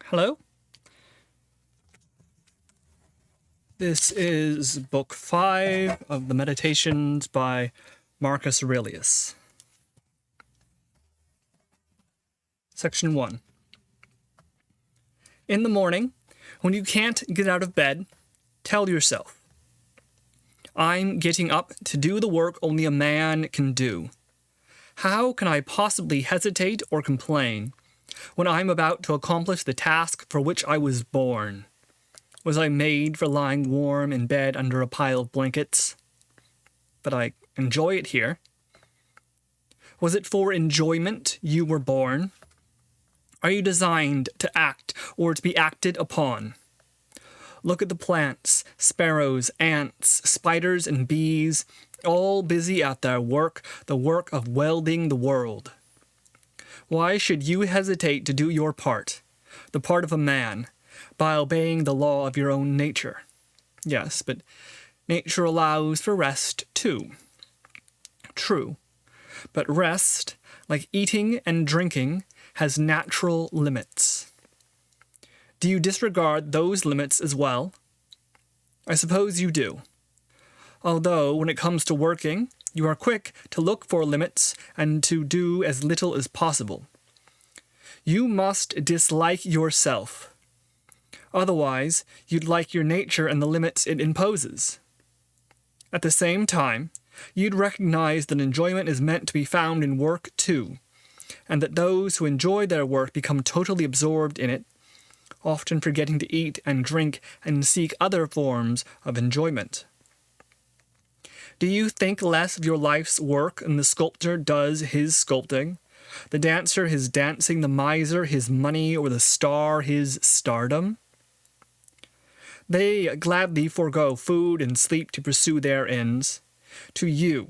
Hello? This is Book 5 of the Meditations by Marcus Aurelius. Section 1. In the morning, when you can't get out of bed, tell yourself, I'm getting up to do the work only a man can do. How can I possibly hesitate or complain when I'm about to accomplish the task for which I was born? Was I made for lying warm in bed under a pile of blankets? But I enjoy it here. Was it for enjoyment you were born? Are you designed to act or to be acted upon? Look at the plants, sparrows, ants, spiders, and bees, all busy at their work, the work of welding the world. Why should you hesitate to do your part, the part of a man, by obeying the law of your own nature? Yes, but nature allows for rest too. True, but rest, like eating and drinking, has natural limits. Do you disregard those limits as well? I suppose you do. Although, when it comes to working, you are quick to look for limits and to do as little as possible. You must dislike yourself. Otherwise, you'd like your nature and the limits it imposes. At the same time, you'd recognize that enjoyment is meant to be found in work too, and that those who enjoy their work become totally absorbed in it, often forgetting to eat and drink and seek other forms of enjoyment. Do you think less of your life's work than the sculptor does his sculpting, the dancer his dancing, the miser his money, or the star his stardom? They gladly forego food and sleep to pursue their ends. To you,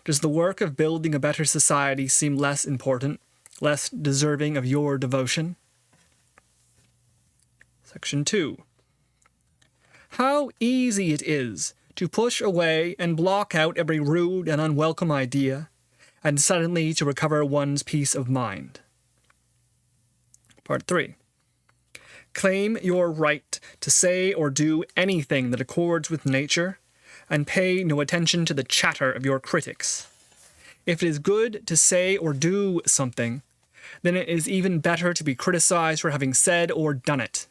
does the work of building a better society seem less important, less deserving of your devotion? Section 2. How easy it is to push away and block out every rude and unwelcome idea, and suddenly to recover one's peace of mind. Part 3. Claim your right to say or do anything that accords with nature, and pay no attention to the chatter of your critics. If it is good to say or do something, then it is even better to be criticized for having said or done it.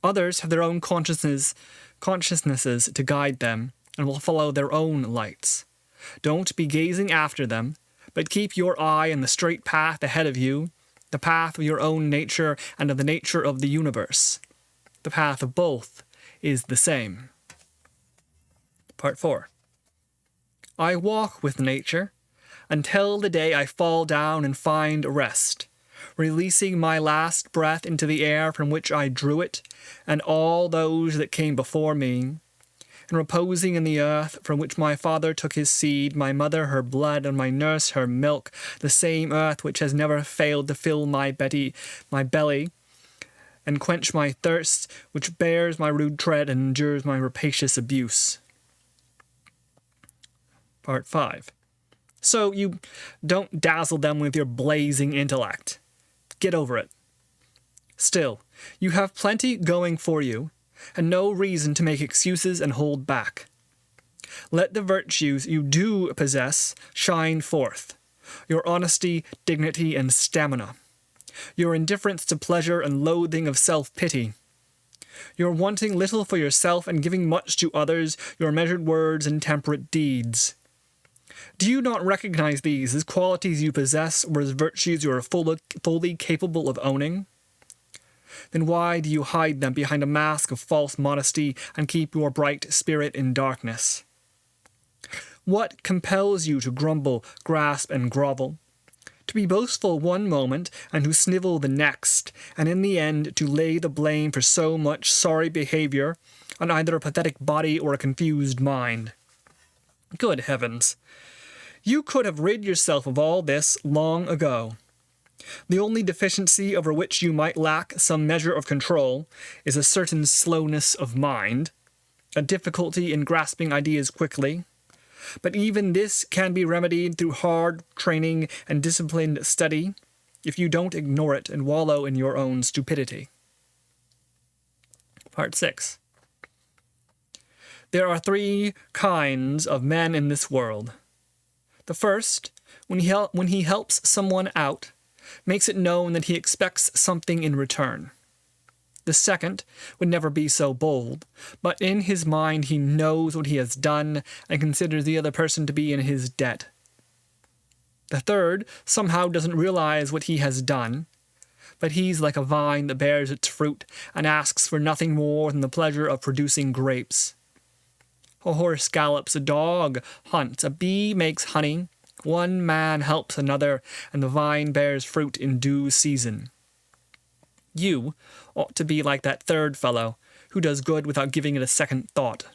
Others have their own consciousnesses to guide them, and will follow their own lights. Don't be gazing after them, but keep your eye on the straight path ahead of you, the path of your own nature and of the nature of the universe. The path of both is the same. Part 4. I walk with nature until the day I fall down and find rest, releasing my last breath into the air from which I drew it, and all those that came before me, and reposing in the earth from which my father took his seed, my mother her blood, and my nurse her milk, the same earth which has never failed to fill my belly, and quench my thirst, which bears my rude tread and endures my rapacious abuse. Part 5. So you don't dazzle them with your blazing intellect. Get over it. Still, you have plenty going for you, and no reason to make excuses and hold back. Let the virtues you do possess shine forth, your honesty, dignity, and stamina, your indifference to pleasure and loathing of self-pity, your wanting little for yourself and giving much to others, your measured words and temperate deeds. Do you not recognize these as qualities you possess or as virtues you are fully capable of owning? Then why do you hide them behind a mask of false modesty and keep your bright spirit in darkness? What compels you to grumble, grasp, and grovel? To be boastful one moment and to snivel the next, and in the end to lay the blame for so much sorry behavior on either a pathetic body or a confused mind. Good heavens! You could have rid yourself of all this long ago. The only deficiency over which you might lack some measure of control is a certain slowness of mind, a difficulty in grasping ideas quickly. But even this can be remedied through hard training and disciplined study, if you don't ignore it and wallow in your own stupidity. Part 6. There are 3 kinds of men in this world. The first, when he helps someone out, makes it known that he expects something in return. The second would never be so bold, but in his mind he knows what he has done and considers the other person to be in his debt. The third somehow doesn't realize what he has done, but he's like a vine that bears its fruit and asks for nothing more than the pleasure of producing grapes. A horse gallops, a dog hunts, a bee makes honey, one man helps another, and the vine bears fruit in due season. You ought to be like that third fellow, who does good without giving it a second thought.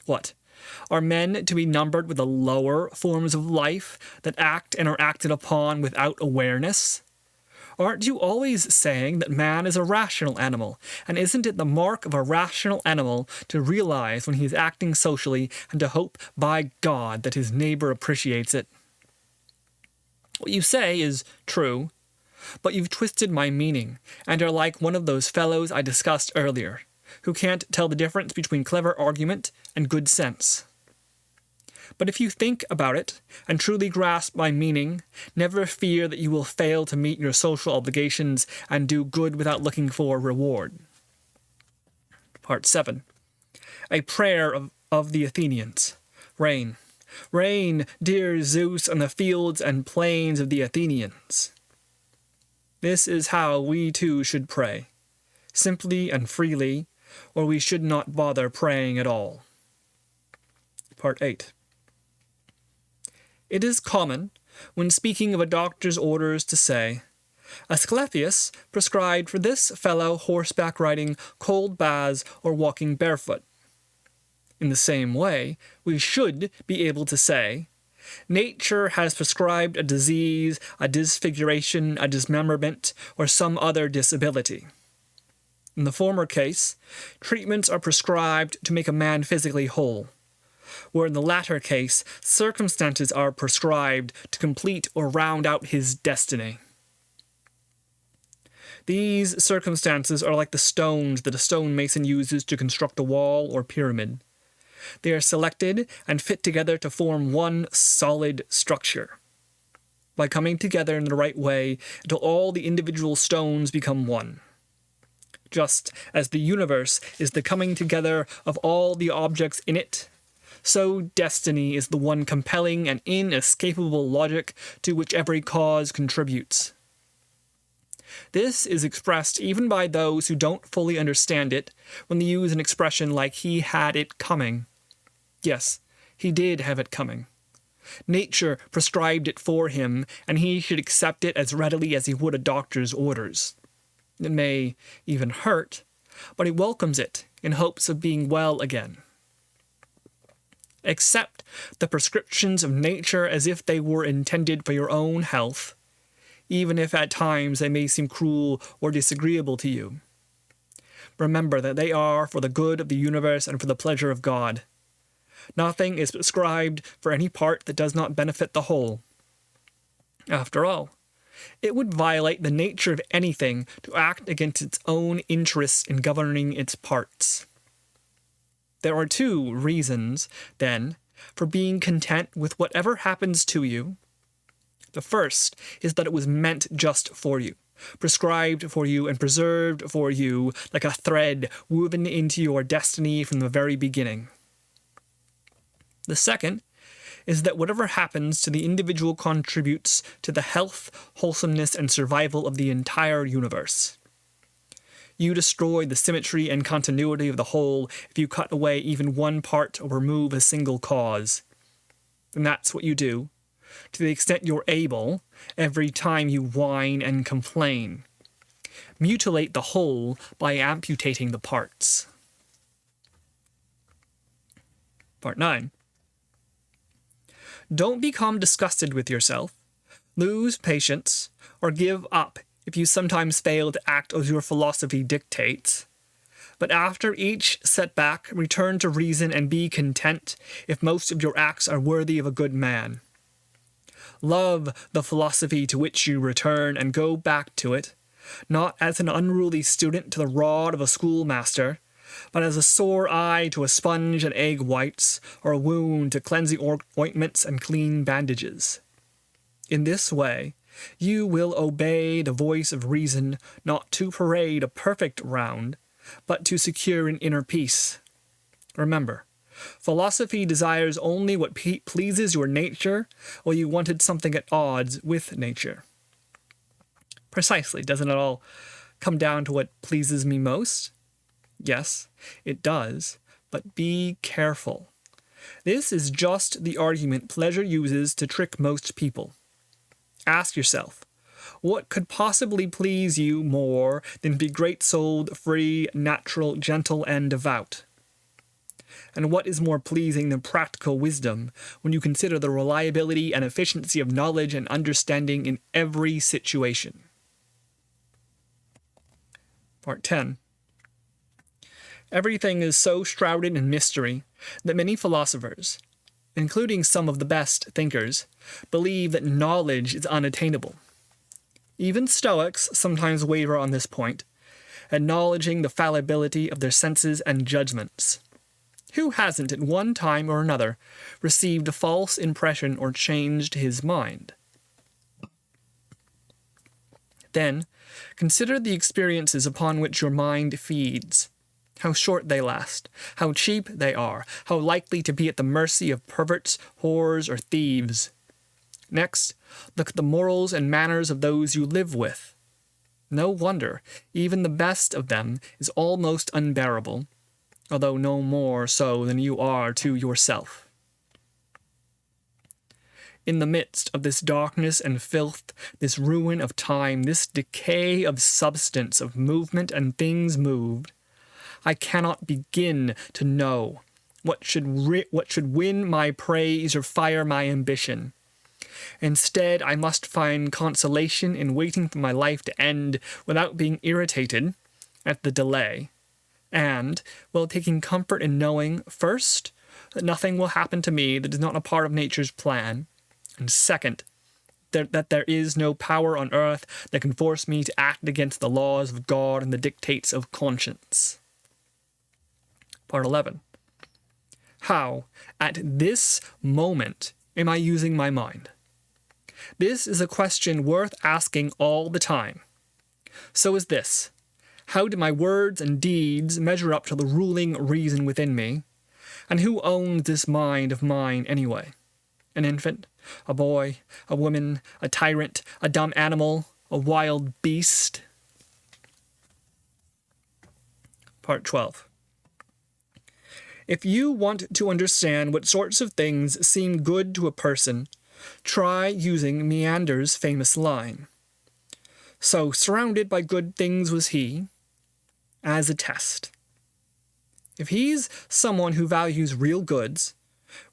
What? Are men to be numbered with the lower forms of life that act and are acted upon without awareness? Aren't you always saying that man is a rational animal, and isn't it the mark of a rational animal to realize when he is acting socially and to hope, by God, that his neighbor appreciates it? What you say is true, but you've twisted my meaning, and are like one of those fellows I discussed earlier, who can't tell the difference between clever argument and good sense. But if you think about it, and truly grasp my meaning, never fear that you will fail to meet your social obligations and do good without looking for reward. Part 7. A prayer of the Athenians. Rain. Rain, dear Zeus, on the fields and plains of the Athenians. This is how we too should pray, simply and freely, or we should not bother praying at all. Part 8. It is common, when speaking of a doctor's orders, to say, Asclepius prescribed for this fellow horseback riding, cold baths, or walking barefoot. In the same way, we should be able to say, Nature has prescribed a disease, a disfiguration, a dismemberment, or some other disability. In the former case, treatments are prescribed to make a man physically whole, where in the latter case, circumstances are prescribed to complete or round out his destiny. These circumstances are like the stones that a stonemason uses to construct a wall or pyramid. They are selected and fit together to form one solid structure. By coming together in the right way until all the individual stones become one. Just as the universe is the coming together of all the objects in it, so destiny is the one compelling and inescapable logic to which every cause contributes. This is expressed even by those who don't fully understand it when they use an expression like he had it coming. Yes, he did have it coming. Nature prescribed it for him, and he should accept it as readily as he would a doctor's orders. It may even hurt, but he welcomes it in hopes of being well again. Accept the prescriptions of nature as if they were intended for your own health, even if at times they may seem cruel or disagreeable to you. Remember that they are for the good of the universe and for the pleasure of God. Nothing is prescribed for any part that does not benefit the whole. After all, it would violate the nature of anything to act against its own interests in governing its parts. There are 2 reasons, then, for being content with whatever happens to you. The first is that it was meant just for you, prescribed for you and preserved for you like a thread woven into your destiny from the very beginning. The second is that whatever happens to the individual contributes to the health, wholesomeness, and survival of the entire universe. You destroy the symmetry and continuity of the whole if you cut away even one part or remove a single cause. And that's what you do, to the extent you're able, every time you whine and complain. Mutilate the whole by amputating the parts. Part 9. Don't become disgusted with yourself, lose patience, or give up if you sometimes fail to act as your philosophy dictates. But after each setback, return to reason and be content if most of your acts are worthy of a good man. Love the philosophy to which you return and go back to it, not as an unruly student to the rod of a schoolmaster, but as a sore eye to a sponge and egg whites, or a wound to cleansing ointments and clean bandages. In this way, you will obey the voice of reason, not to parade a perfect round, but to secure an inner peace. Remember, philosophy desires only what pleases your nature, while you wanted something at odds with nature. Precisely, doesn't it all come down to what pleases me most? Yes, it does, but be careful. This is just the argument pleasure uses to trick most people. Ask yourself, what could possibly please you more than be great-souled, free, natural, gentle, and devout? And what is more pleasing than practical wisdom when you consider the reliability and efficiency of knowledge and understanding in every situation? Part 10. Everything is so shrouded in mystery that many philosophers, including some of the best thinkers, believe that knowledge is unattainable. Even Stoics sometimes waver on this point, acknowledging the fallibility of their senses and judgments. Who hasn't at one time or another received a false impression or changed his mind? Then, consider the experiences upon which your mind feeds. How short they last, how cheap they are, how likely to be at the mercy of perverts, whores, or thieves. Next, look at the morals and manners of those you live with. No wonder, even the best of them is almost unbearable, although no more so than you are to yourself. In the midst of this darkness and filth, this ruin of time, this decay of substance, of movement and things moved, I cannot begin to know what should win my praise or fire my ambition. Instead, I must find consolation in waiting for my life to end without being irritated at the delay, and while taking comfort in knowing, first, that nothing will happen to me that is not a part of nature's plan, and second, that there is no power on earth that can force me to act against the laws of God and the dictates of conscience. Part 11. How, at this moment, am I using my mind? This is a question worth asking all the time. So is this. How do my words and deeds measure up to the ruling reason within me? And who owns this mind of mine anyway? An infant? A boy? A woman? A tyrant? A dumb animal? A wild beast? Part 12. If you want to understand what sorts of things seem good to a person, try using Meander's famous line. So surrounded by good things was he, as a test. If he's someone who values real goods,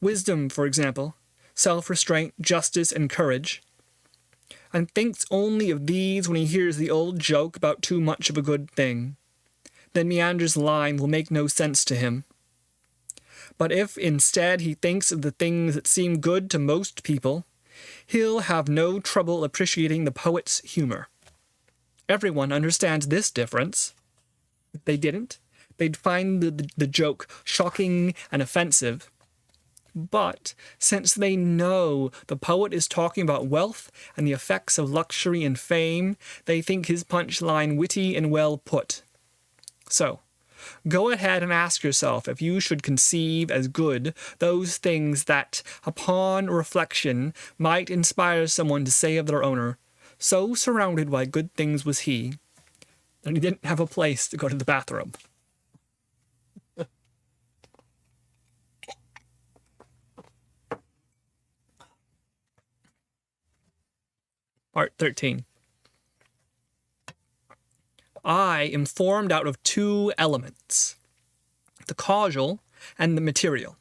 wisdom, for example, self-restraint, justice, and courage, and thinks only of these when he hears the old joke about too much of a good thing, then Meander's line will make no sense to him. But if instead he thinks of the things that seem good to most people, he'll have no trouble appreciating the poet's humor. Everyone understands this difference. If they didn't, they'd find the joke shocking and offensive. But since they know the poet is talking about wealth and the effects of luxury and fame, they think his punchline witty and well put. So, go ahead and ask yourself if you should conceive as good those things that, upon reflection, might inspire someone to say of their owner, so surrounded by good things was he, that he didn't have a place to go to the bathroom. Part 13. I am formed out of two elements, the causal and the material.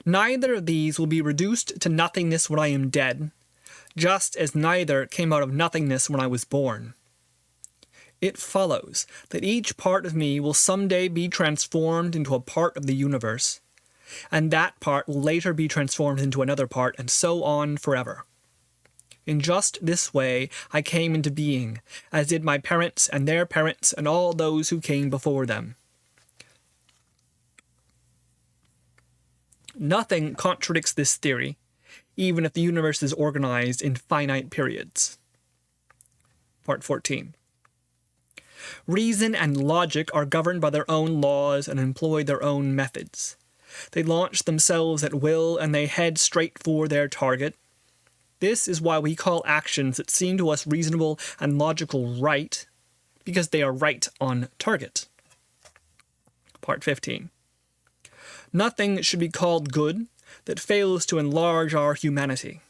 Neither of these will be reduced to nothingness when I am dead, just as neither came out of nothingness when I was born. It follows that each part of me will someday be transformed into a part of the universe, and that part will later be transformed into another part, and so on forever. In just this way I came into being, as did my parents and their parents and all those who came before them. Nothing contradicts this theory, even if the universe is organized in finite periods. Part 14. Reason and logic are governed by their own laws and employ their own methods. They launch themselves at will and they head straight for their target. This is why we call actions that seem to us reasonable and logical right, because they are right on target. Part 15. Nothing should be called good that fails to enlarge our humanity.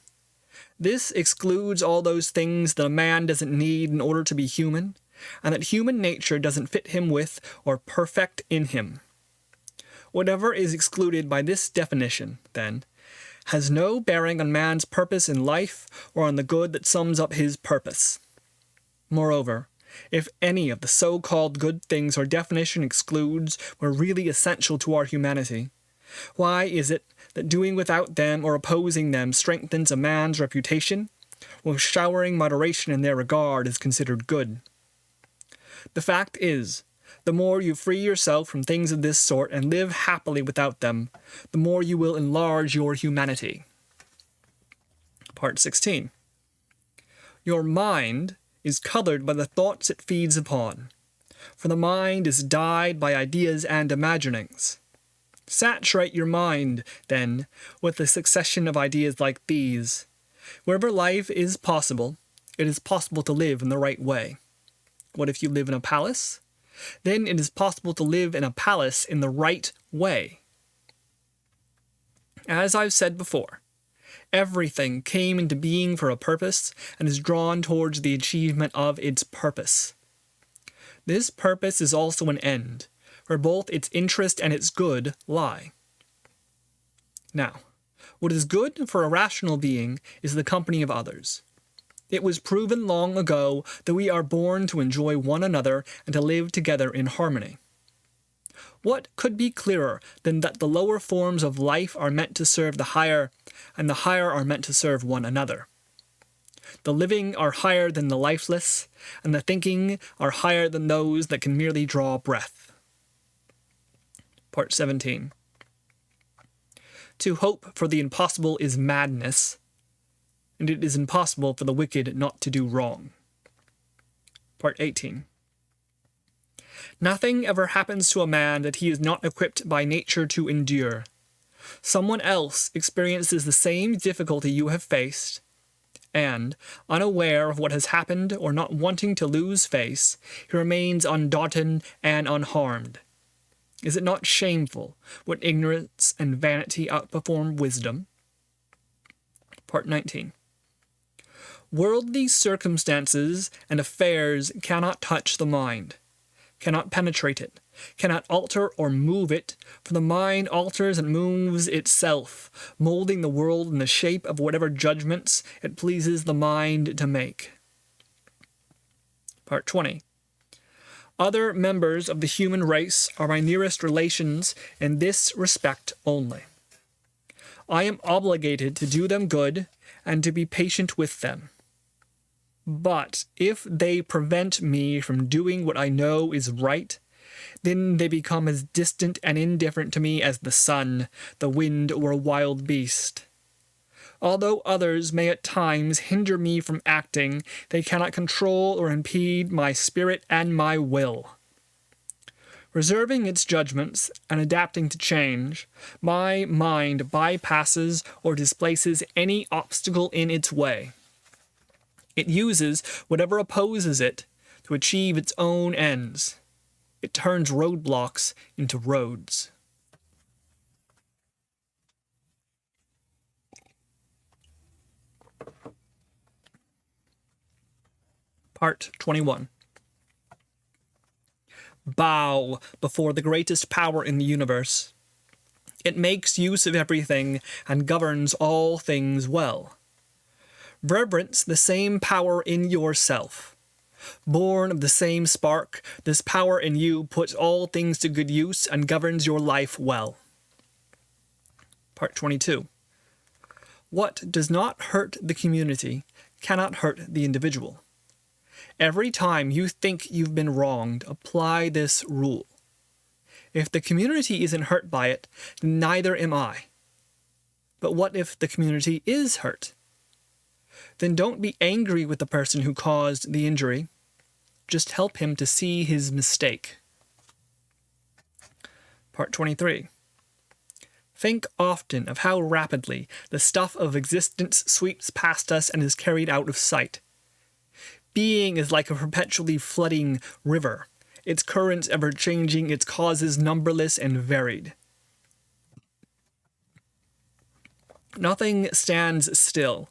This excludes all those things that a man doesn't need in order to be human, and that human nature doesn't fit him with or perfect in him. Whatever is excluded by this definition, then, has no bearing on man's purpose in life or on the good that sums up his purpose. Moreover, if any of the so-called good things our definition excludes were really essential to our humanity, why is it that doing without them or opposing them strengthens a man's reputation, while showering moderation in their regard is considered good? The fact is, the more you free yourself from things of this sort and live happily without them, the more you will enlarge your humanity. Part 16. Your mind is colored by the thoughts it feeds upon, for the mind is dyed by ideas and imaginings. Saturate your mind, then, with a succession of ideas like these. Wherever life is possible, it is possible to live in the right way. What if you live in a palace? Then it is possible to live in a palace in the right way. As I've said before, everything came into being for a purpose and is drawn towards the achievement of its purpose. This purpose is also an end, where both its interest and its good lie. Now, what is good for a rational being is the company of others. It was proven long ago that we are born to enjoy one another and to live together in harmony. What could be clearer than that the lower forms of life are meant to serve the higher, and the higher are meant to serve one another? The living are higher than the lifeless, and the thinking are higher than those that can merely draw breath. Part 17. To hope for the impossible is madness, and it is impossible for the wicked not to do wrong. Part 18. Nothing ever happens to a man that he is not equipped by nature to endure. Someone else experiences the same difficulty you have faced, and, unaware of what has happened or not wanting to lose face, he remains undaunted and unharmed. Is it not shameful when ignorance and vanity outperform wisdom? Part 19. Worldly circumstances and affairs cannot touch the mind, cannot penetrate it, cannot alter or move it, for the mind alters and moves itself, molding the world in the shape of whatever judgments it pleases the mind to make. Part 20. Other members of the human race are my nearest relations in this respect only. I am obligated to do them good and to be patient with them. But if they prevent me from doing what I know is right, then they become as distant and indifferent to me as the sun, the wind, or a wild beast. Although others may at times hinder me from acting, they cannot control or impede my spirit and my will. Reserving its judgments and adapting to change, my mind bypasses or displaces any obstacle in its way. It uses whatever opposes it to achieve its own ends. It turns roadblocks into roads. Part 21. Bow before the greatest power in the universe. It makes use of everything and governs all things well. Reverence the same power in yourself. Born of the same spark, this power in you puts all things to good use and governs your life well. Part 22. What does not hurt the community cannot hurt the individual. Every time you think you've been wronged, apply this rule. If the community isn't hurt by it, then neither am I. But what if the community is hurt? Then don't be angry with the person who caused the injury. Just help him to see his mistake. Part 23. Think often of how rapidly the stuff of existence sweeps past us and is carried out of sight. Being is like a perpetually flooding river, its currents ever-changing, its causes numberless and varied. Nothing stands still.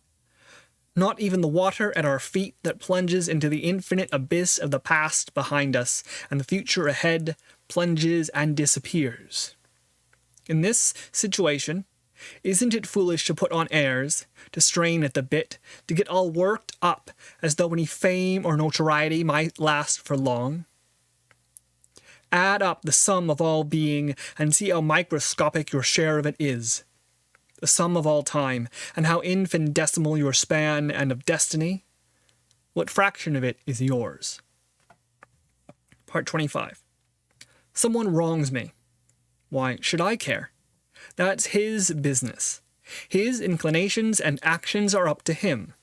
Not even the water at our feet that plunges into the infinite abyss of the past behind us, and the future ahead plunges and disappears. In this situation, isn't it foolish to put on airs, to strain at the bit, to get all worked up as though any fame or notoriety might last for long? Add up the sum of all being and see how microscopic your share of it is. The sum of all time, and how infinitesimal your span, and of destiny. What fraction of it is yours? Part 25. Someone wrongs me. Why should I care? That's his business. His inclinations and actions are up to him.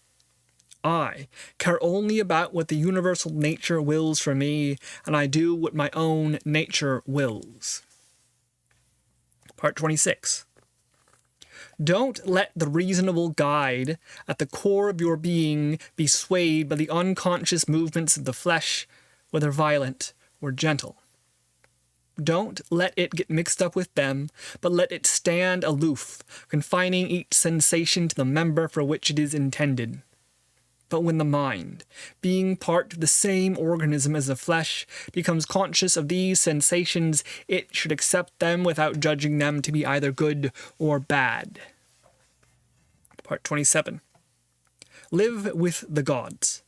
I care only about what the universal nature wills for me, and I do what my own nature wills. Part 26. Don't let the reasonable guide at the core of your being be swayed by the unconscious movements of the flesh, whether violent or gentle. Don't let it get mixed up with them, but let it stand aloof, confining each sensation to the member for which it is intended. But when the mind, being part of the same organism as the flesh, becomes conscious of these sensations, it should accept them without judging them to be either good or bad. Part 27. Live with the gods.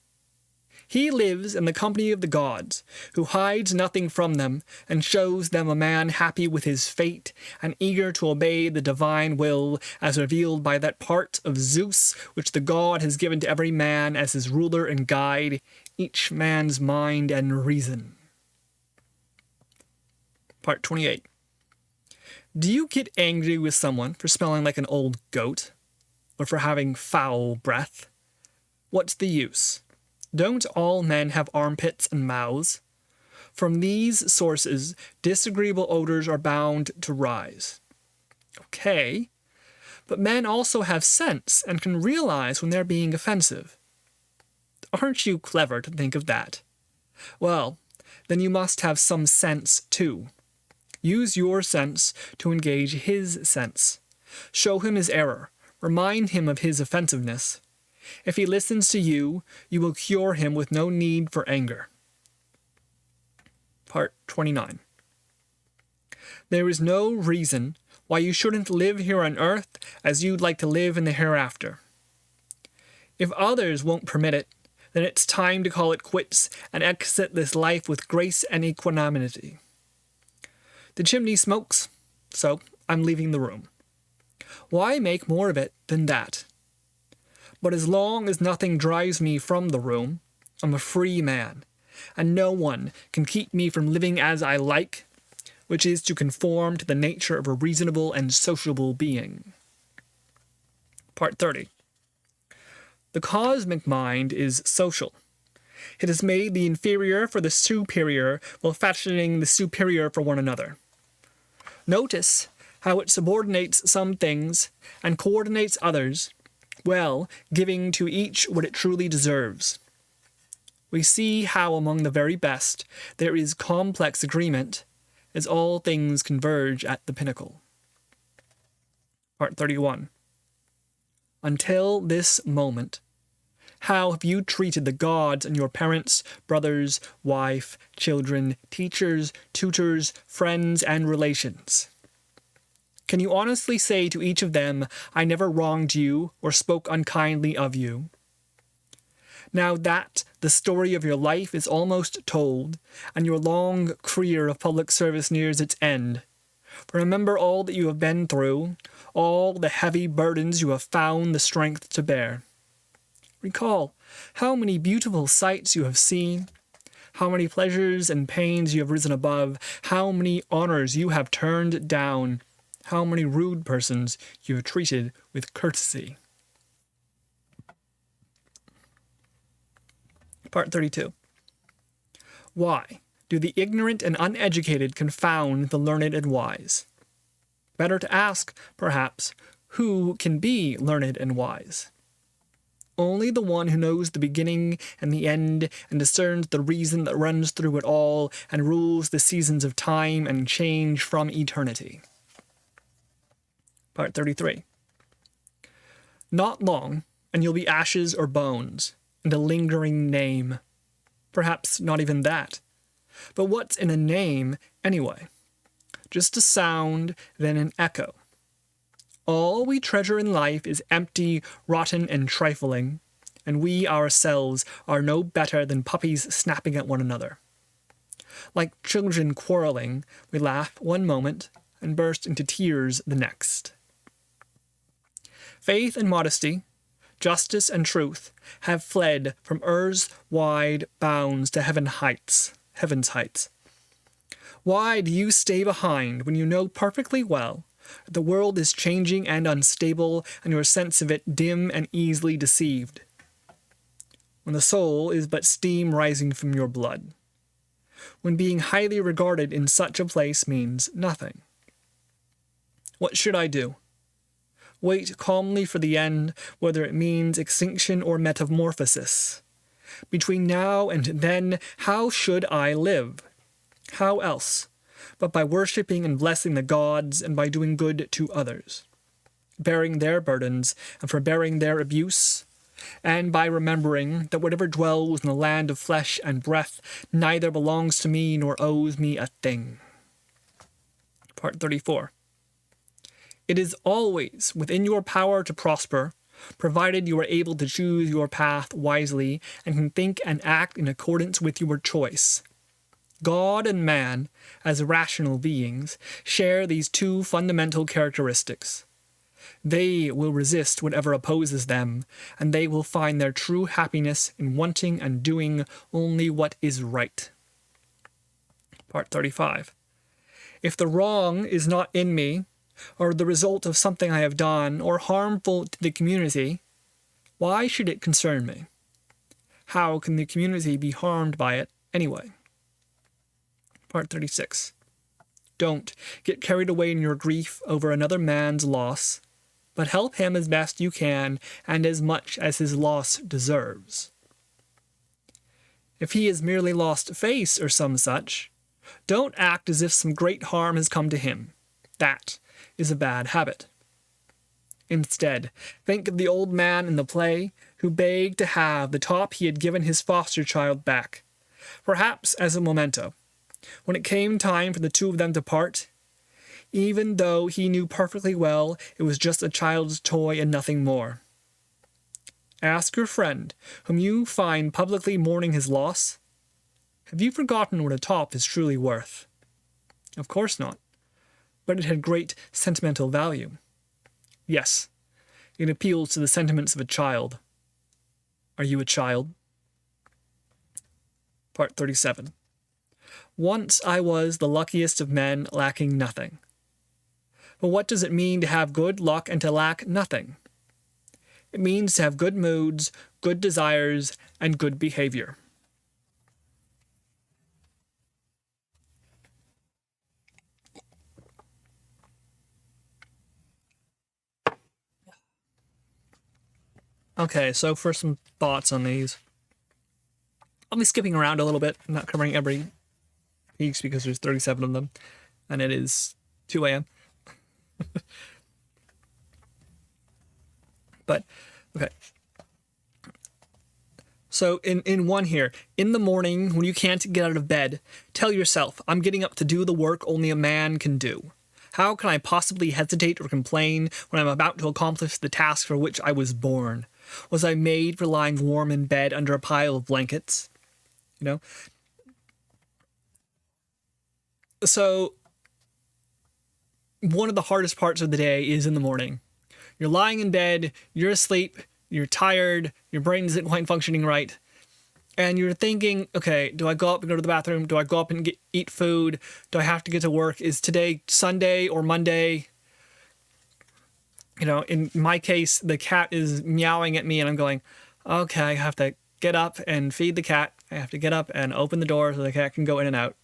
He lives in the company of the gods, who hides nothing from them, and shows them a man happy with his fate, and eager to obey the divine will, as revealed by that part of Zeus which the god has given to every man as his ruler and guide, each man's mind and reason. Part 28. Do you get angry with someone for smelling like an old goat, or for having foul breath? What's the use? Don't all men have armpits and mouths? From these sources, disagreeable odors are bound to rise. Okay, but men also have sense and can realize when they're being offensive. Aren't you clever to think of that? Well, then you must have some sense too. Use your sense to engage his sense. Show him his error. Remind him of his offensiveness. If he listens to you, you will cure him with no need for anger. Part 29. There is no reason why you shouldn't live here on earth as you'd like to live in the hereafter. If others won't permit it, then it's time to call it quits and exit this life with grace and equanimity. The chimney smokes, so I'm leaving the room. Why make more of it than that? But as long as nothing drives me from the room, I'm a free man, and no one can keep me from living as I like, which is to conform to the nature of a reasonable and sociable being. Part 30. The cosmic mind is social. It has made the inferior for the superior while fashioning the superior for one another. Notice how it subordinates some things and coordinates others, well, giving to each what it truly deserves. We see how among the very best there is complex agreement, as all things converge at the pinnacle. Part 31. Until this moment, how have you treated the gods and your parents, brothers, wife, children, teachers, tutors, friends, and relations? Can you honestly say to each of them, I never wronged you or spoke unkindly of you? Now that the story of your life is almost told, and your long career of public service nears its end, remember all that you have been through, all the heavy burdens you have found the strength to bear. Recall how many beautiful sights you have seen, how many pleasures and pains you have risen above, how many honors you have turned down, how many rude persons you have treated with courtesy. Part 32. Why do the ignorant and uneducated confound the learned and wise? Better to ask, perhaps, who can be learned and wise? Only the one who knows the beginning and the end and discerns the reason that runs through it all and rules the seasons of time and change from eternity. Part 33. Not long, and you'll be ashes or bones, and a lingering name. Perhaps not even that. But what's in a name, anyway? Just a sound, then an echo. All we treasure in life is empty, rotten, and trifling, and we ourselves are no better than puppies snapping at one another. Like children quarreling, we laugh one moment and burst into tears the next. Faith and modesty, justice and truth have fled from earth's wide bounds to heaven's heights. Why do you stay behind when you know perfectly well that the world is changing and unstable, and your sense of it dim and easily deceived? When the soul is but steam rising from your blood. When being highly regarded in such a place means nothing. What should I do? Wait calmly for the end, whether it means extinction or metamorphosis. Between now and then, how should I live? How else, but by worshipping and blessing the gods and by doing good to others, bearing their burdens and forbearing their abuse, and by remembering that whatever dwells in the land of flesh and breath neither belongs to me nor owes me a thing. Part 34. It is always within your power to prosper, provided you are able to choose your path wisely and can think and act in accordance with your choice. God and man, as rational beings, share these two fundamental characteristics. They will resist whatever opposes them, and they will find their true happiness in wanting and doing only what is right. Part 35. If the wrong is not in me, or the result of something I have done, or harmful to the community, why should it concern me? How can the community be harmed by it anyway? Part 36. Don't get carried away in your grief over another man's loss, but help him as best you can and as much as his loss deserves. If he has merely lost face or some such, don't act as if some great harm has come to him. That is a bad habit. Instead, think of the old man in the play who begged to have the top he had given his foster child back, perhaps as a memento. When it came time for the two of them to part, even though he knew perfectly well it was just a child's toy and nothing more. Ask your friend, whom you find publicly mourning his loss, have you forgotten what a top is truly worth? Of course not, but it had great sentimental value. Yes, it appeals to the sentiments of a child. Are you a child? Part 37. Once I was the luckiest of men, lacking nothing. But what does it mean to have good luck and to lack nothing? It means to have good moods, good desires, and good behavior. Okay, so for some thoughts on these. I'll be skipping around a little bit. I'm not covering every piece because there's 37 of them, and it is 2 a.m. But, okay. So in one here, in the morning when you can't get out of bed, tell yourself, I'm getting up to do the work only a man can do. How can I possibly hesitate or complain when I'm about to accomplish the task for which I was born? Was I made for lying warm in bed under a pile of blankets? You know? So, one of the hardest parts of the day is in the morning. You're lying in bed, you're asleep, you're tired, your brain isn't quite functioning right, and you're thinking, okay, do I go up and go to the bathroom? Do I go up and eat food? Do I have to get to work? Is today Sunday or Monday? In my case, the cat is meowing at me and I'm going, okay, I have to get up and feed the cat. I have to get up and open the door so the cat can go in and out.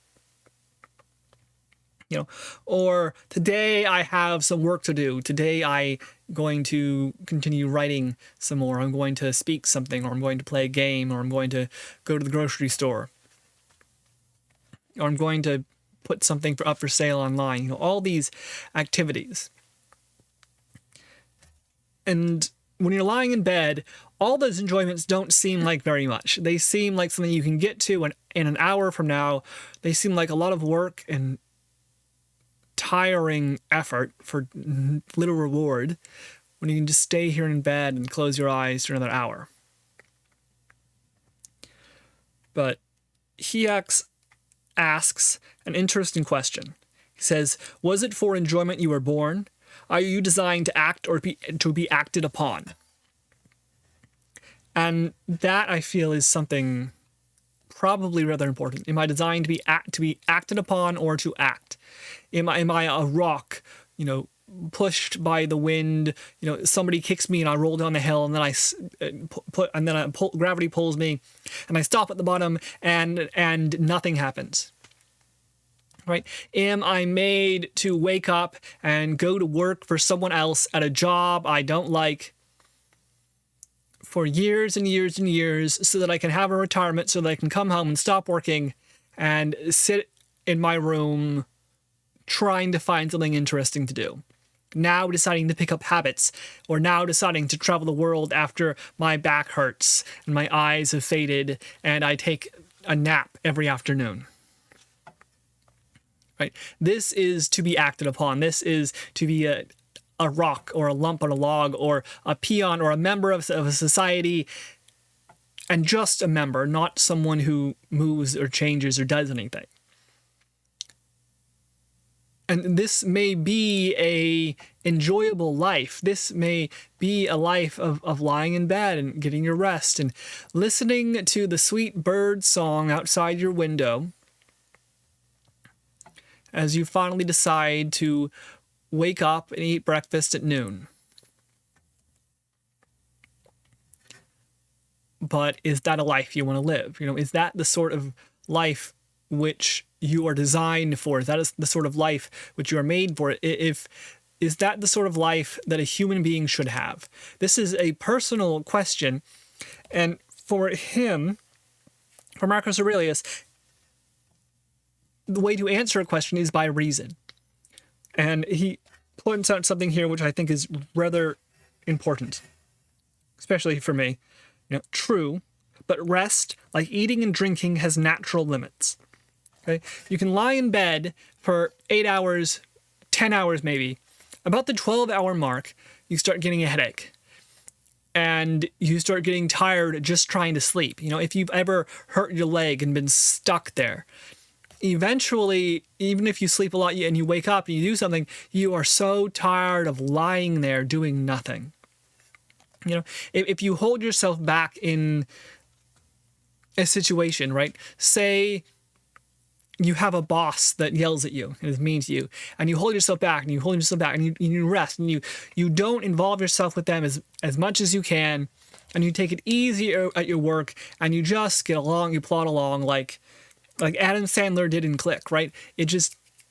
Or today I have some work to do. Today I'm going to continue writing some more. I'm going to speak something, or I'm going to play a game, or I'm going to go to the grocery store, or I'm going to put something up for sale online. All these activities. And when you're lying in bed, all those enjoyments don't seem like very much. They seem like something you can get to in an hour from now. They seem like a lot of work and tiring effort for little reward when you can just stay here in bed and close your eyes for another hour. But he asks an interesting question. He says, was it for enjoyment you were born? Are you designed to act or to be acted upon? And that, I feel, is something probably rather important. Am I designed to be acted upon or to act? Am I a rock, pushed by the wind? Somebody kicks me and I roll down the hill, and then gravity pulls me, and I stop at the bottom, and nothing happens. Right? Am I made to wake up and go to work for someone else at a job I don't like for years and years and years, so that I can have a retirement, so that I can come home and stop working and sit in my room trying to find something interesting to do? Now deciding to pick up habits, or now deciding to travel the world after my back hurts and my eyes have faded and I take a nap every afternoon. Right? This is to be acted upon. This is to be a rock or a lump on a log, or a peon or a member of a society, and just a member, not someone who moves or changes or does anything. And this may be a enjoyable life. This may be a life of lying in bed and getting your rest and listening to the sweet bird song outside your window as you finally decide to wake up and eat breakfast at noon. But is that a life you want to live? Is that the sort of life which you are designed for? Is that the sort of life which you are made for? Is that the sort of life that a human being should have? This is a personal question. And for Marcus Aurelius, the way to answer a question is by reason. And he points out something here which I think is rather important, especially for me. True, but rest, like eating and drinking, has natural limits. Okay? You can lie in bed for 8 hours, 10 hours maybe. About the 12-hour mark, you start getting a headache. And you start getting tired just trying to sleep. If you've ever hurt your leg and been stuck there, eventually, even if you sleep a lot and you wake up and you do something, you are so tired of lying there doing nothing. If you hold yourself back in a situation, right? Say you have a boss that yells at you and is mean to you, and you hold yourself back and you rest and you don't involve yourself with them as much as you can, and you take it easy at your work, and you just get along, you plod along like Adam Sandler did in Click, right?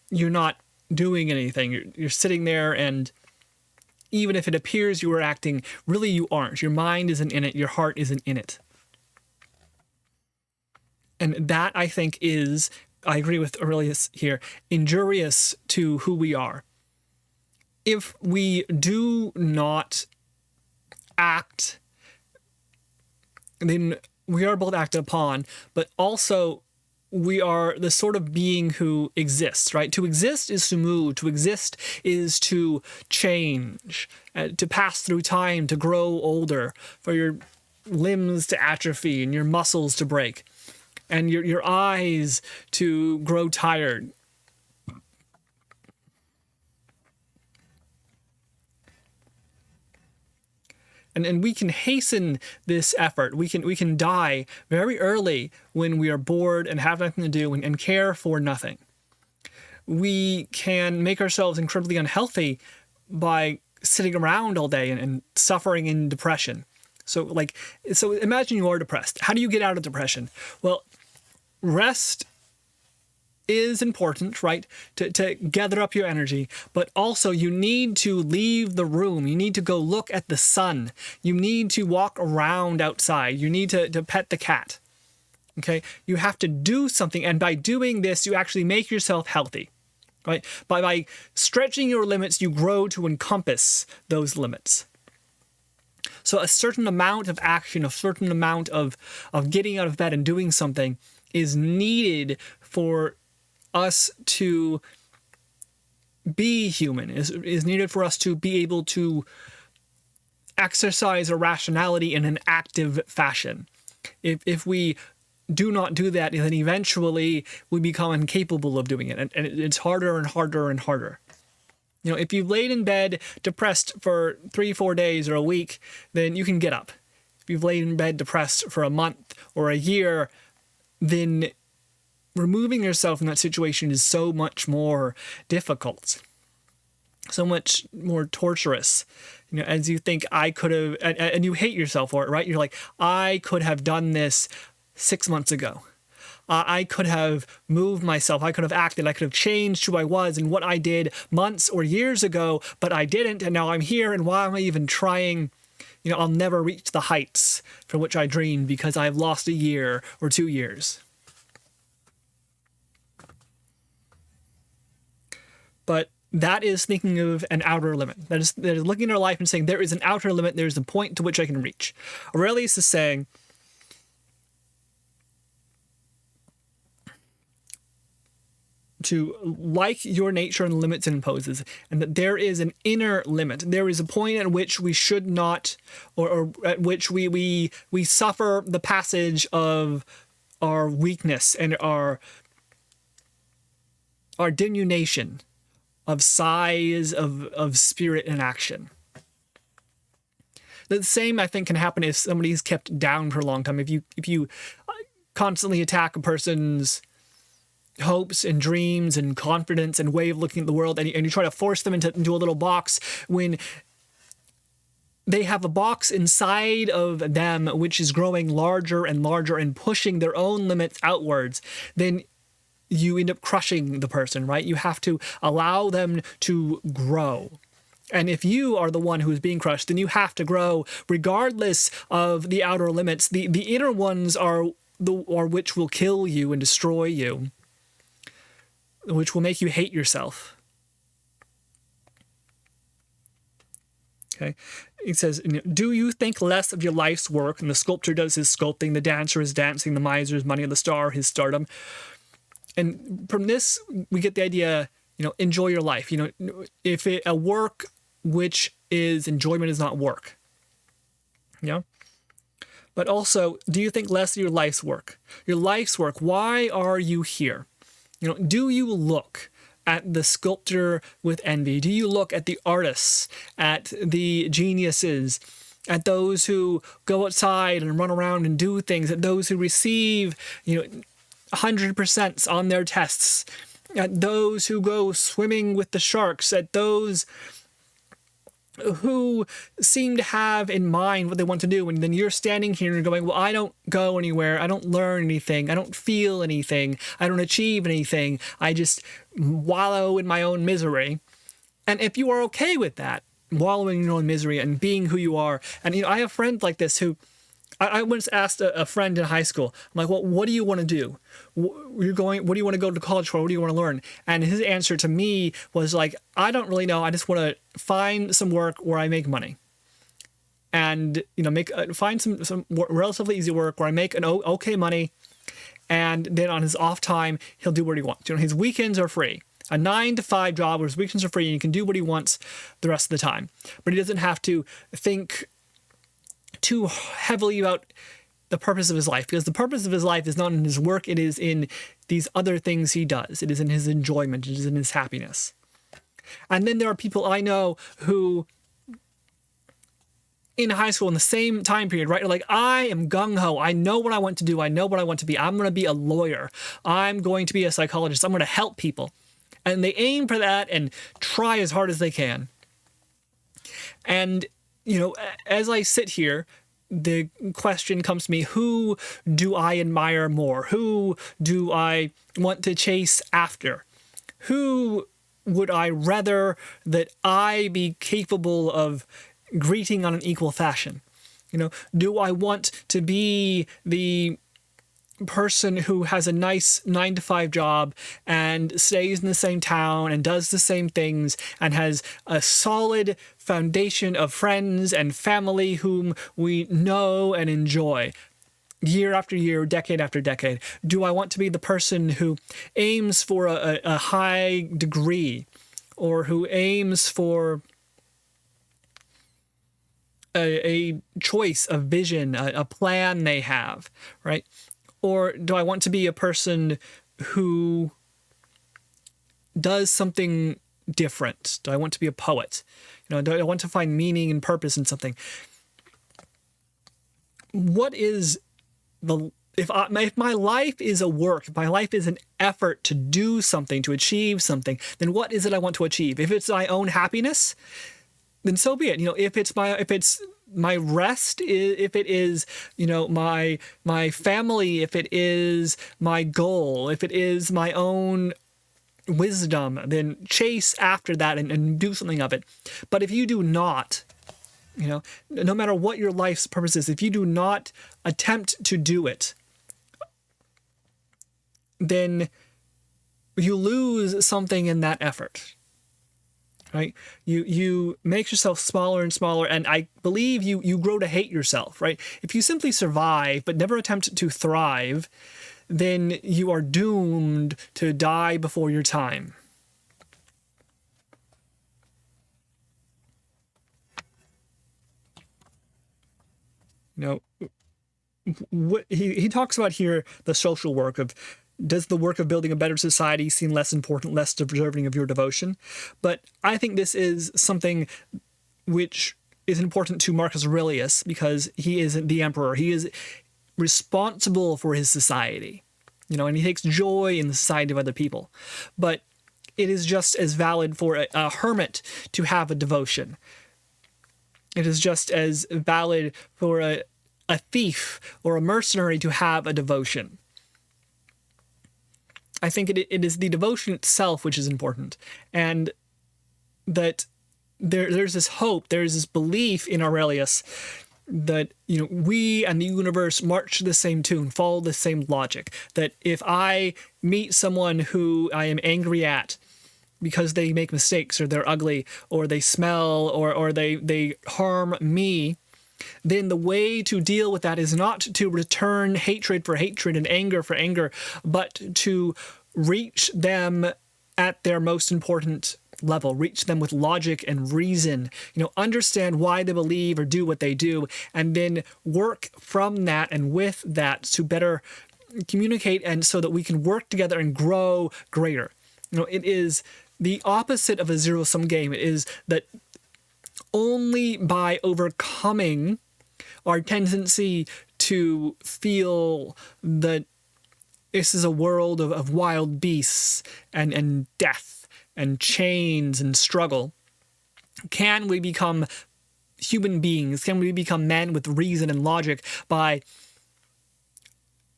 You're not doing anything. You're sitting there, and even if it appears you are acting, really you aren't. Your mind isn't in it. Your heart isn't in it. And that, I think, I agree with Aurelius here, injurious to who we are. If we do not act, then we are both acted upon, but also we are the sort of being who exists, right? To exist is to move. To exist is to change, to pass through time, to grow older, for your limbs to atrophy and your muscles to break, and your eyes to grow tired. And we can hasten this effort. We can die very early when we are bored and have nothing to do and care for nothing. We can make ourselves incredibly unhealthy by sitting around all day and suffering in depression. So imagine you are depressed. How do you get out of depression? Well, rest is important, right? To gather up your energy, but also you need to leave the room. You need to go look at the sun. You need to walk around outside. You need to pet the cat. Okay? You have to do something, and by doing this, you actually make yourself healthy. Right? By stretching your limits, you grow to encompass those limits. So a certain amount of action, a certain amount of getting out of bed and doing something is needed for us to be human, is needed for us to be able to exercise our rationality in an active fashion. If we do not do that, then eventually we become incapable of doing it, and it's harder and harder and harder. If you've laid in bed depressed for 3-4 days or a week, then you can get up. If you've laid in bed depressed for a month or a year, then removing yourself from that situation is so much more difficult, so much more torturous. As you think, I could have, and you hate yourself for it, right? You're like, I could have done this 6 months ago. I could have moved myself. I could have acted. I could have changed who I was and what I did months or years ago, but I didn't. And now I'm here. And why am I even trying? I'll never reach the heights for which I dreamed because I've lost a year or 2 years. But that is thinking of an outer limit. That is looking at our life and saying, there is an outer limit. There's a point to which I can reach. Aurelius is saying, to like your nature and the limits it imposes, and that there is an inner limit. There is a point at which we should not, or at which we suffer the passage of our weakness and our diminution of size, of spirit and action. The same, I think, can happen if somebody's kept down for a long time. If you constantly attack a person's hopes and dreams and confidence and way of looking at the world, and you try to force them into a little box when they have a box inside of them which is growing larger and larger and pushing their own limits outwards, then you end up crushing the person, right? You have to allow them to grow. And if you are the one who is being crushed, then you have to grow regardless of the outer limits. The inner ones are which will kill you and destroy you, which will make you hate yourself. Okay, it says, do you think less of your life's work? And the sculptor does his sculpting, the dancer is dancing, the miser is money, the star his stardom. And from this, we get the idea, enjoy your life. If a work which is enjoyment is not work. But also, do you think less of your life's work? Your life's work, why are you here? Do you look at the sculptor with envy? Do you look at the artists, at the geniuses, at those who go outside and run around and do things, at those who receive, 100% on their tests, at those who go swimming with the sharks, at those who seem to have in mind what they want to do, and then you're standing here and going, well, I don't go anywhere, I don't learn anything, I don't feel anything, I don't achieve anything, I just wallow in my own misery. And if you are okay with that, wallowing in your own misery and being who you are, and I have friends like this who, I once asked a friend in high school, I'm like, well, what do you want to do? What do you want to go to college for? What do you want to learn? And his answer to me was like, I don't really know. I just want to find some work where I make money. And, find some relatively easy work where I make an okay money. And then on his off time, he'll do what he wants. His weekends are free. A 9-to-5 job where his weekends are free and he can do what he wants the rest of the time. But he doesn't have to think too heavily about the purpose of his life, because the purpose of his life is not in his work, it is in these other things he does. It is in his enjoyment, it is in his happiness. And then there are people I know who in high school in the same time period, right? Like, I am gung-ho. I know what I want to do. I know what I want to be. I'm going to be a lawyer. I'm going to be a psychologist. I'm going to help people. And they aim for that and try as hard as they can. And, you know, as I sit here, the question comes to me, who do I admire more? Who do I want to chase after? Who would I rather that I be capable of greeting on an equal fashion? You know, do I want to be the person who has a nice 9-to-5 job and stays in the same town and does the same things and has a solid foundation of friends and family whom we know and enjoy year after year, decade after decade? Do I want to be the person who aims for a high degree, or who aims for a choice, a vision, a plan they have, right? Or do I want to be a person who does something different? Do I want to be a poet? You know, do I want to find meaning and purpose in something? What is the... If my life is a work, if my life is an effort to do something, to achieve something, then what is it I want to achieve? If it's my own happiness, then so be it. You know, if it's my rest, if it is, you know, my family, if it is my goal, if it is my own wisdom, then chase after that and do something of it. But if you do not, you know, no matter what your life's purpose is, if you do not attempt to do it, then you lose something in that effort. Right? You make yourself smaller and smaller, and I believe you grow to hate yourself, right? If you simply survive but never attempt to thrive, then you are doomed to die before your time. You know, what he talks about here, the social work of, does the work of building a better society seem less important, less deserving of your devotion? But I think this is something which is important to Marcus Aurelius, because he is the emperor. He is responsible for his society, you know, and he takes joy in the society of other people. But it is just as valid for a hermit to have a devotion. It is just as valid for a thief or a mercenary to have a devotion. I think it is the devotion itself which is important, and that there's this hope, there's this belief in Aurelius that, you know, we and the universe march to the same tune, follow the same logic, that if I meet someone who I am angry at because they make mistakes, or they're ugly, or they smell, or they harm me, then the way to deal with that is not to return hatred for hatred and anger for anger, but to reach them at their most important level, reach them with logic and reason, you know, understand why they believe or do what they do, and then work from that and with that to better communicate, and so that we can work together and grow greater. You know, it is the opposite of a zero-sum game. It is that only by overcoming our tendency to feel that this is a world of wild beasts and death and chains and struggle, can we become human beings, can we become men with reason and logic by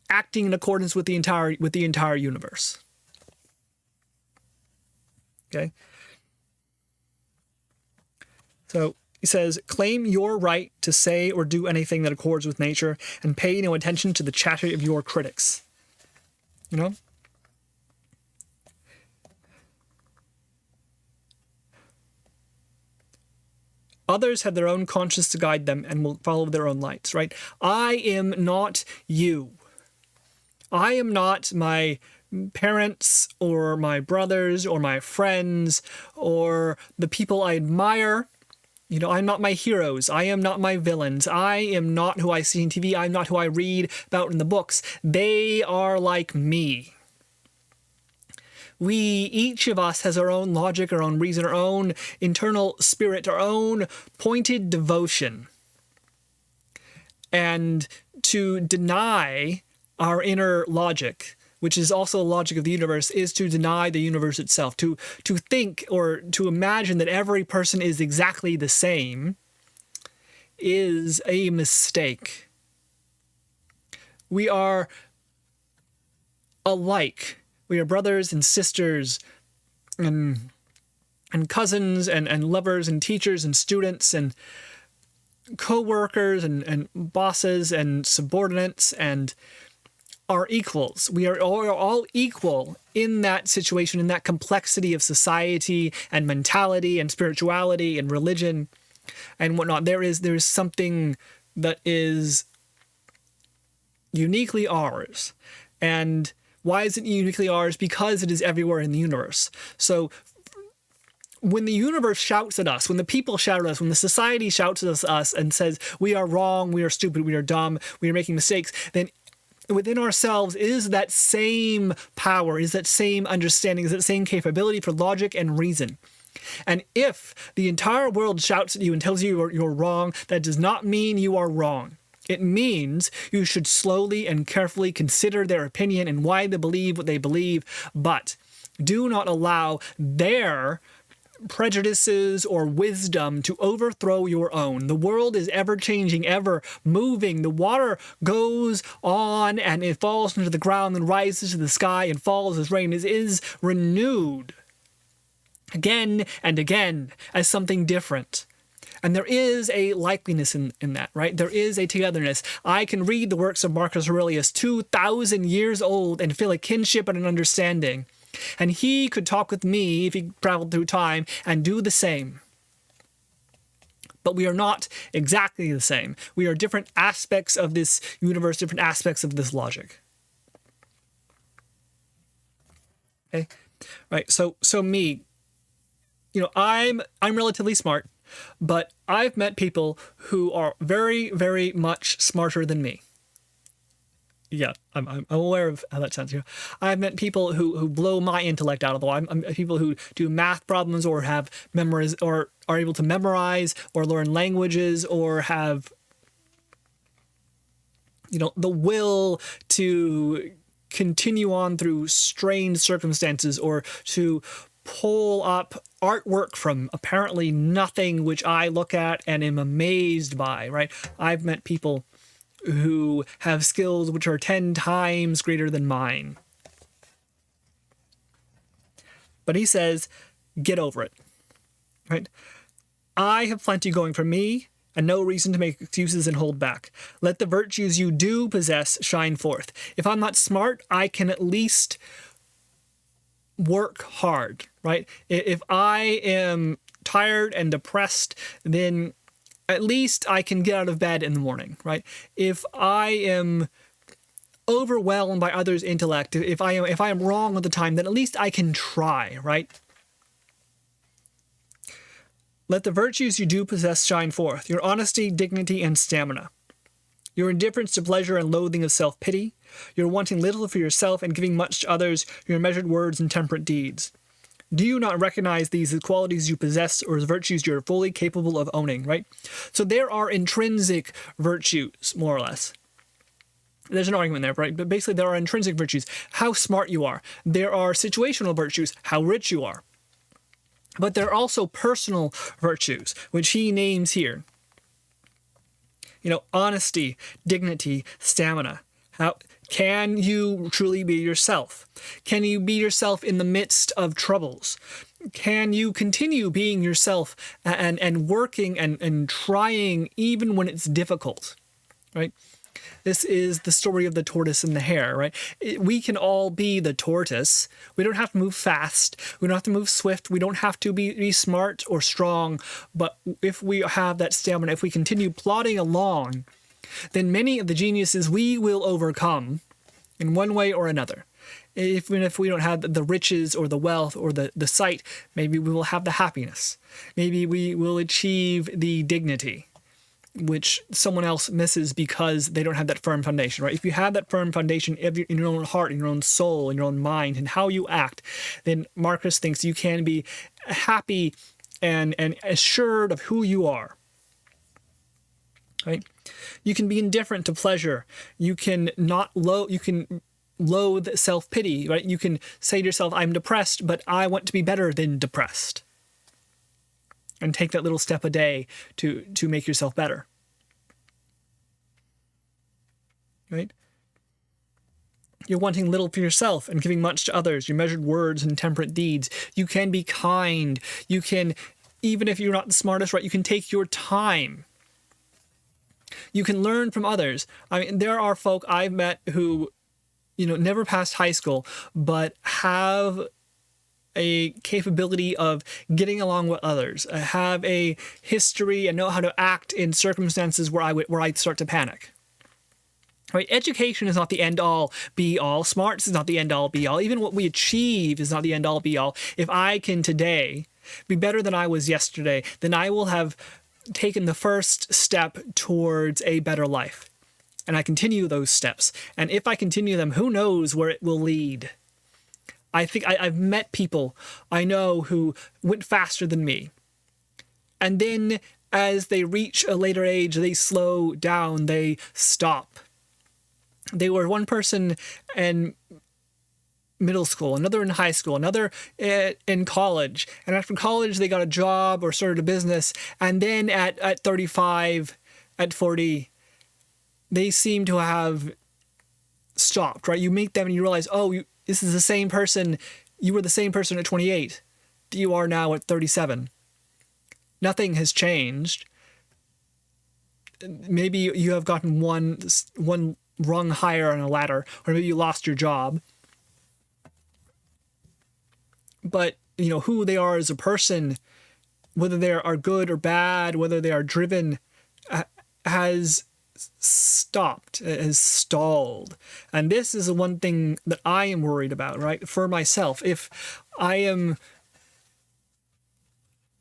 acting in accordance with the entire universe. Okay? So he says, claim your right to say or do anything that accords with nature, and pay no attention to the chatter of your critics. You know? Others have their own conscience to guide them and will follow their own lights, right? I am not you. I am not my parents or my brothers or my friends or the people I admire. You know, I'm not my heroes. I am not my villains. I am not who I see on TV. I'm not who I read about in the books. They are like me. Each of us has our own logic, our own reason, our own internal spirit, our own pointed devotion. And to deny our inner logic, which is also the logic of the universe, is to deny the universe itself. To think or to imagine that every person is exactly the same is a mistake. We are alike. We are brothers and sisters and cousins and lovers and teachers and students and co-workers and bosses and subordinates and are equals. We are all equal in that situation, in that complexity of society and mentality and spirituality and religion and whatnot. There is something that is uniquely ours. And why is it uniquely ours? Because it is everywhere in the universe. So when the universe shouts at us, when the people shout at us, when the society shouts at us and says, we are wrong, we are stupid, we are dumb, we are making mistakes, then within ourselves is that same power, is that same understanding, is that same capability for logic and reason. And if the entire world shouts at you and tells you you're wrong, that does not mean you are wrong. It means you should slowly and carefully consider their opinion and why they believe what they believe, but do not allow their prejudices or wisdom to overthrow your own. The world is ever changing, ever moving. The water goes on and it falls into the ground and rises to the sky and falls as rain. It is renewed again and again as something different. And there is a likeliness in that, right? There is a togetherness. I can read the works of Marcus Aurelius, 2,000 years old, and feel a kinship and an understanding. And he could talk with me if he traveled through time and do the same. But we are not exactly the same. We are different aspects of this universe, different aspects of this logic. Okay? Right, so me, I'm relatively smart, but I've met people who are very, very much smarter than me. Yeah, I'm aware of how that sounds. I've met people who blow my intellect out of the water. I'm people who do math problems or have memorize or are able to memorize or learn languages or have the will to continue on through strained circumstances or to pull up artwork from apparently nothing, which I look at and am amazed by, right? I've met people who have skills which are 10 times greater than mine. But he says, get over it, right? I have plenty going for me and no reason to make excuses and hold back. Let the virtues you do possess shine forth. If I'm not smart, I can at least work hard, right? If I am tired and depressed, then at least I can get out of bed in the morning, right? If I am overwhelmed by others' intellect, if I am wrong all the time, then at least I can try, right? Let the virtues you do possess shine forth, your honesty, dignity, and stamina. Your indifference to pleasure and loathing of self-pity, your wanting little for yourself and giving much to others, your measured words and temperate deeds. Do you not recognize these as qualities you possess or as virtues you're fully capable of owning, right? So there are intrinsic virtues, more or less. There's an argument there, right? But basically there are intrinsic virtues, how smart you are. There are situational virtues, how rich you are. But there are also personal virtues, which he names here. Honesty, dignity, stamina. How can you truly be yourself? Can you be yourself in the midst of troubles? Can you continue being yourself and working and trying even when it's difficult, right? This is the story of the tortoise and the hare, right? We can all be the tortoise. We don't have to move fast. We don't have to move swift. We don't have to be smart or strong. But if we have that stamina, if we continue plodding along, then many of the geniuses we will overcome in one way or another. Even if we don't have the riches or the wealth or the sight, maybe we will have the happiness. Maybe we will achieve the dignity, which someone else misses because they don't have that firm foundation, right? If you have that firm foundation in your own heart, in your own soul, in your own mind, and how you act, then Marcus thinks you can be happy and assured of who you are, right? You can be indifferent to pleasure. You can loathe self-pity, right? You can say to yourself, I'm depressed, but I want to be better than depressed. And take that little step a day to make yourself better. Right? You're wanting little for yourself and giving much to others. Your measured words and temperate deeds. You can be kind. You can, even if you're not the smartest, right, you can take your time. You can learn from others. I mean, there are folk I've met who, never passed high school, but have a capability of getting along with others, have a history and know how to act in circumstances where I start to panic. Right? Education is not the end-all, be-all. Smarts is not the end-all, be-all. Even what we achieve is not the end-all, be-all. If I can today be better than I was yesterday, then I will have taken the first step towards a better life. And I continue those steps. And if I continue them, who knows where it will lead? I think I've met people I know who went faster than me. And then as they reach a later age, they slow down, they stop. They were one person in middle school, another in high school, another in college. And after college, they got a job or started a business. And then at 35, at 40, they seem to have stopped, right? You meet them and you realize, this is the same person. You were the same person at 28 that you are now at 37. Nothing has changed. Maybe you have gotten one rung higher on a ladder, or maybe you lost your job. But, who they are as a person, whether they are good or bad, whether they are driven, has stopped, has stalled. And this is the one thing that I am worried about, right? For myself, if I am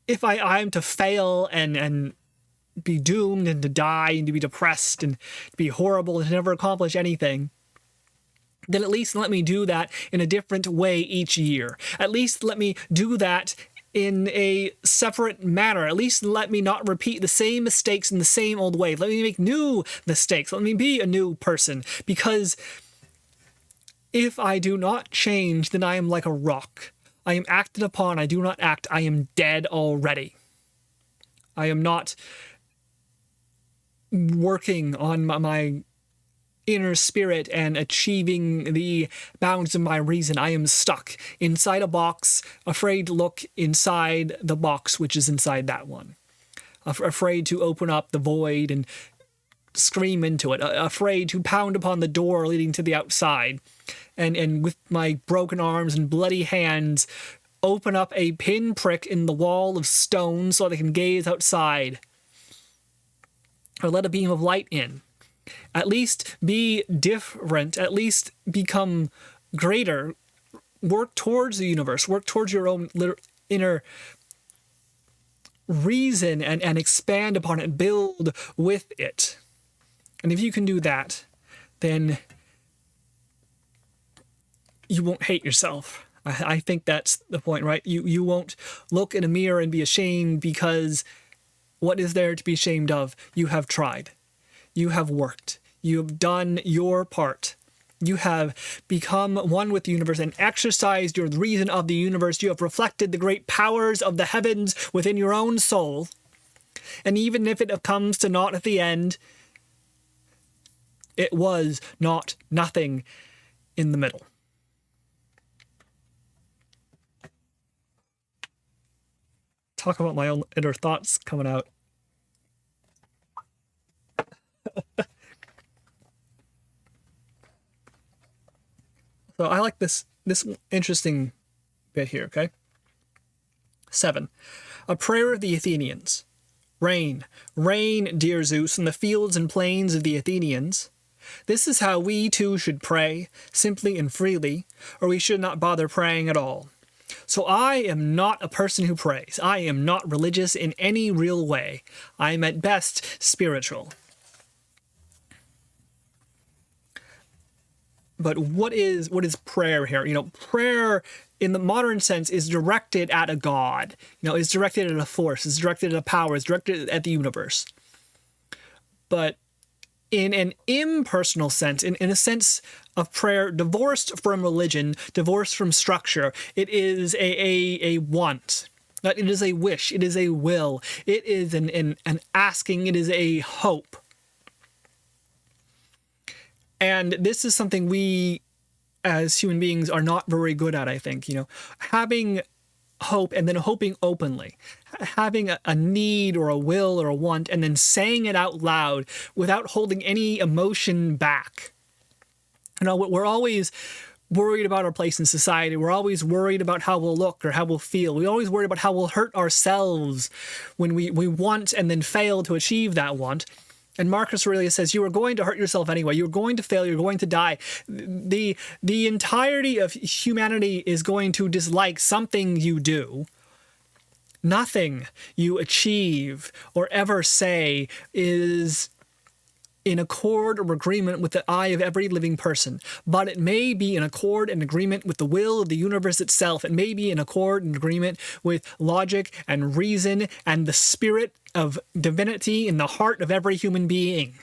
to fail and be doomed and to die and to be depressed and to be horrible and to never accomplish anything, then at least let me do that in a different way each year. At least let me do that in a separate manner. At least let me not repeat the same mistakes in the same old way. Let me make new mistakes. Let me be a new person. Because if I do not change, then I am like a rock. I am acted upon. I do not act. I am dead already. I am not working on my inner spirit and achieving the bounds of my reason. I am stuck inside a box, afraid to look inside the box, which is inside that one. Afraid to open up the void and scream into it. Afraid to pound upon the door leading to the outside. And with my broken arms and bloody hands, open up a pinprick in the wall of stone so that I can gaze outside. Or let a beam of light in. At least be different. At least become greater. Work towards the universe. Work towards your own inner reason and expand upon it. Build with it. And if you can do that, then you won't hate yourself. I think that's the point, right? You won't look in a mirror and be ashamed because what is there to be ashamed of? You have tried. You have worked. You have done your part. You have become one with the universe and exercised your reason of the universe. You have reflected the great powers of the heavens within your own soul. And even if it comes to naught at the end, it was not nothing in the middle. Talk about my own inner thoughts coming out. So I like this interesting bit here, okay? 7. A prayer of the Athenians. Rain, rain, dear Zeus, in the fields and plains of the Athenians. This is how we too should pray, simply and freely, or we should not bother praying at all. So I am not a person who prays. I am not religious in any real way. I am at best spiritual. But what is prayer here? Prayer in the modern sense is directed at a god. Is directed at a force. Is directed at a power. Is directed at the universe. But in an impersonal sense, in a sense of prayer divorced from religion, divorced from structure. It is a want. It is a wish. It is a will. It is an asking. It is a hope. And this is something we, as human beings, are not very good at, I think. Having hope and then hoping openly, having a need or a will or a want, and then saying it out loud without holding any emotion back. We're always worried about our place in society. We're always worried about how we'll look or how we'll feel. We're always worried about how we'll hurt ourselves when we want and then fail to achieve that want. And Marcus Aurelius says, you are going to hurt yourself anyway. You're going to fail. You're going to die. The entirety of humanity is going to dislike something you do. Nothing you achieve or ever say is in accord or agreement with the eye of every living person, but it may be in accord and agreement with the will of the universe itself. It may be in accord and agreement with logic and reason and the spirit of divinity in the heart of every human being.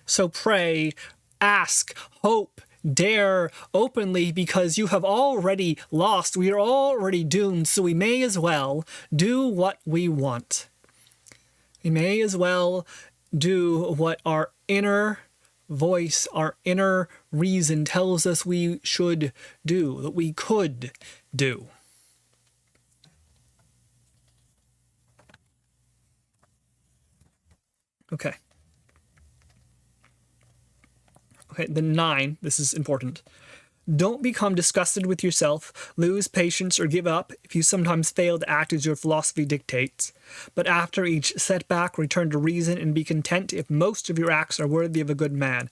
So pray, ask, hope, dare openly, because you have already lost. We are already doomed, so we may as well do what we want. We may as well do what our inner voice, our inner reason tells us we should do, that we could do. Okay, the 9, this is important. Don't become disgusted with yourself, lose patience, or give up if you sometimes fail to act as your philosophy dictates. But after each setback, return to reason and be content if most of your acts are worthy of a good man.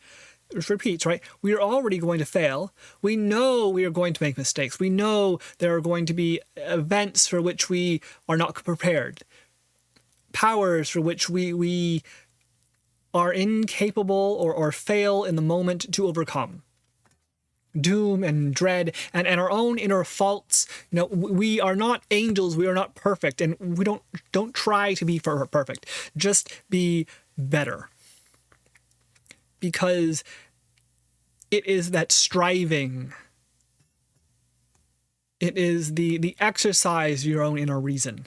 It repeats, right? We are already going to fail. We know we are going to make mistakes. We know there are going to be events for which we are not prepared. Powers for which we are incapable or fail in the moment to overcome. Doom and dread and our own inner faults. We are not angels. We are not perfect, and we don't try to be perfect. Just be better, because it is that striving. It is the exercise of your own inner reason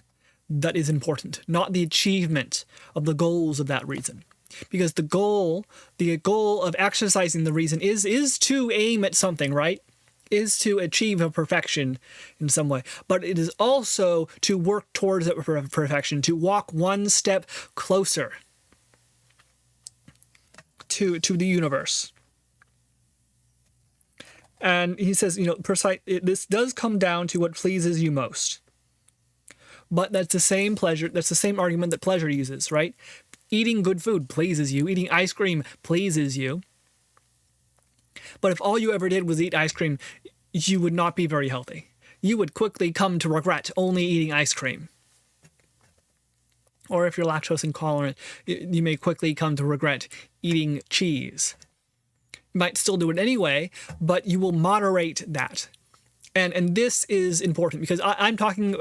that is important, not the achievement of the goals of that reason. Because the goal of exercising the reason is to aim at something, right? Is to achieve a perfection in some way. But it is also to work towards that perfection, to walk one step closer to the universe. And he says, this does come down to what pleases you most. But that's the same argument that pleasure uses, right? Eating good food pleases you. Eating ice cream pleases you. But if all you ever did was eat ice cream, you would not be very healthy. You would quickly come to regret only eating ice cream. Or if you're lactose intolerant, you may quickly come to regret eating cheese. You might still do it anyway, but you will moderate that. And this is important, because I'm talking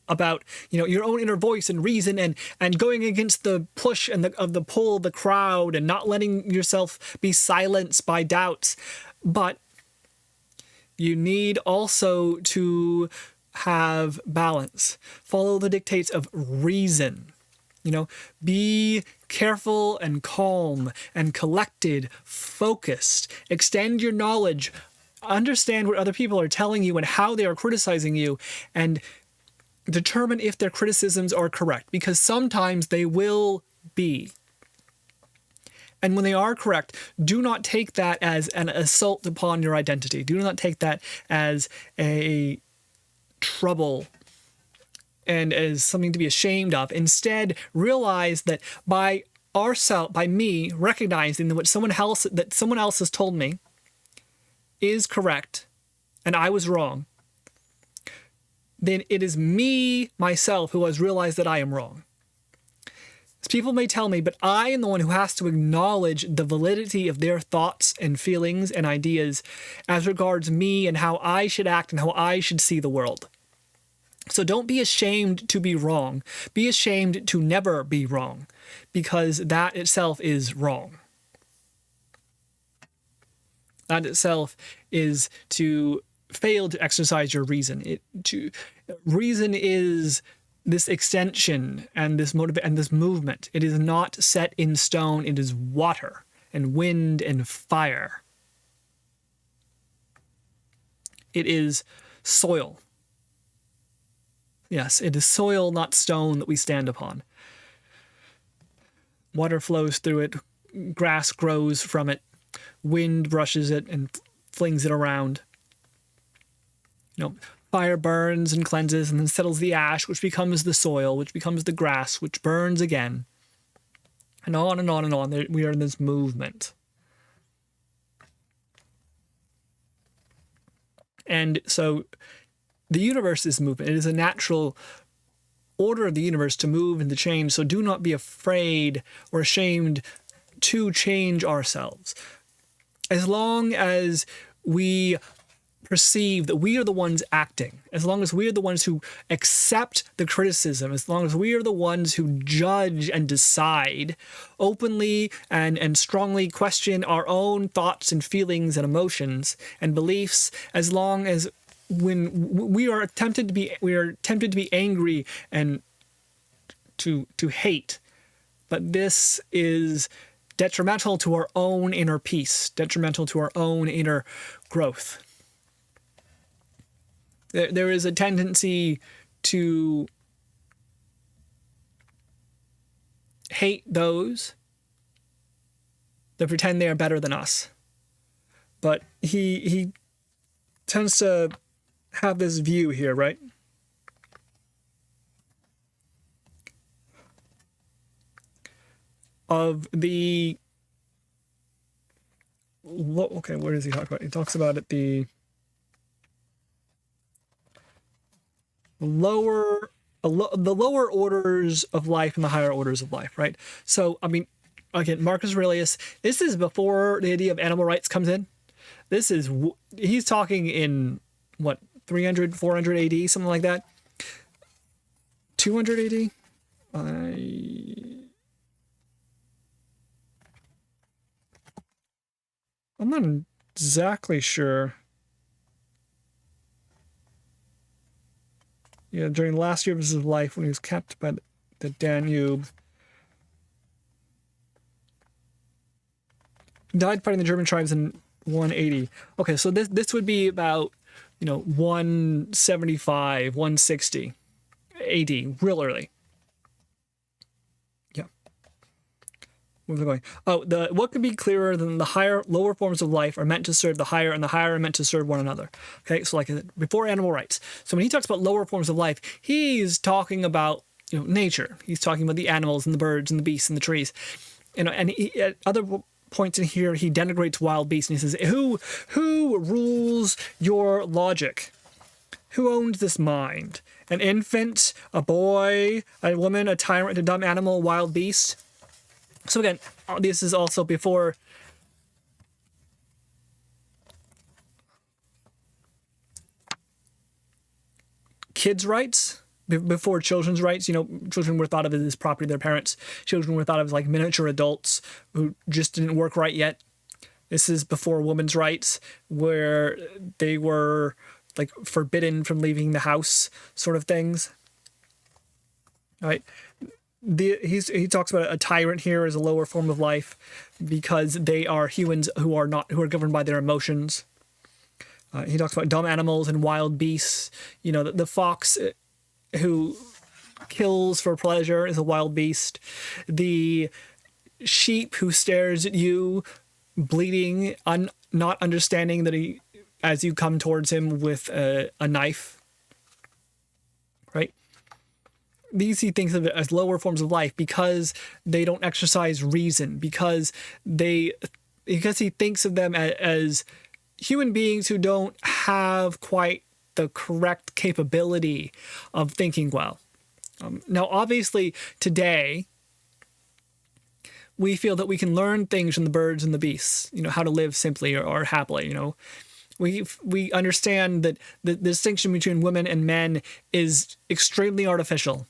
about your own inner voice and reason and going against the push and the pull of the crowd and not letting yourself be silenced by doubts. But you need also to have balance. Follow the dictates of reason. Be careful and calm and collected, focused. Extend your knowledge. Understand what other people are telling you and how they are criticizing you, and determine if their criticisms are correct, because sometimes they will be. And when they are correct, do not take that as an assault upon your identity. Do not take that as a trouble and as something to be ashamed of. Instead, realize that by me recognizing that what someone else has told me is correct and I was wrong, then it is me, myself, who has realized that I am wrong. As people may tell me, but I am the one who has to acknowledge the validity of their thoughts and feelings and ideas as regards me and how I should act and how I should see the world. So don't be ashamed to be wrong. Be ashamed to never be wrong, because that itself is wrong. That itself is to fail to exercise your reason. Reason is this extension and this and this movement. It is not set in stone. It is water and wind and fire. It is soil. Yes, it is soil, not stone, that we stand upon. Water flows through it. Grass grows from it. Wind brushes it and flings it around. Fire burns and cleanses and then settles the ash, which becomes the soil, which becomes the grass, which burns again. And on and on and on. We are in this movement. And so the universe is movement. It is a natural order of the universe to move and to change. So do not be afraid or ashamed to change ourselves. As long as we perceive that we are the ones acting, as long as we are the ones who accept the criticism, as long as we are the ones who judge and decide openly and strongly question our own thoughts and feelings and emotions and beliefs, as long as when we are tempted to be angry and to hate, but this is detrimental to our own inner peace, detrimental to our own inner growth. There is a tendency to hate those that pretend they are better than us. But he tends to have this view here, right? Of the... Okay, what does he talk about? He talks about it, the lower orders of life and the higher orders of life, right? So, I mean, again, Marcus Aurelius, this is before the idea of animal rights comes in. He's talking in, 300, 400 AD, something like that? 200 AD? I'm not exactly sure. Yeah, during the last years of his life, when he was captured by the Danube. Died fighting the German tribes in 180. Okay, so this would be about, 175, 160 AD, real early. Yeah. Where's it going? What could be clearer than the lower forms of life are meant to serve the higher, and the higher are meant to serve one another. Okay, so like before animal rights. So when he talks about lower forms of life, he's talking about nature. He's talking about the animals and the birds and the beasts and the trees. And at other points in here, he denigrates wild beasts and he says, "Who rules your logic? Who owns this mind? An infant, a boy, a woman, a tyrant, a dumb animal, a wild beast?" So again, this is also before kids' rights, before children's rights. Children were thought of as property of their parents. Children were thought of as like miniature adults who just didn't work right yet. This is before women's rights, where they were like forbidden from leaving the house, sort of things. All right. He talks about a tyrant here as a lower form of life because they are humans who are governed by their emotions. He talks about dumb animals and wild beasts. The fox who kills for pleasure is a wild beast. The sheep who stares at you, bleeding, not understanding that as you come towards him with a knife, right? These he thinks of it as lower forms of life because they don't exercise reason, because he thinks of them as human beings who don't have quite the correct capability of thinking well. Now, obviously, today, we feel that we can learn things from the birds and the beasts, how to live simply or happily, We understand that the distinction between women and men is extremely artificial,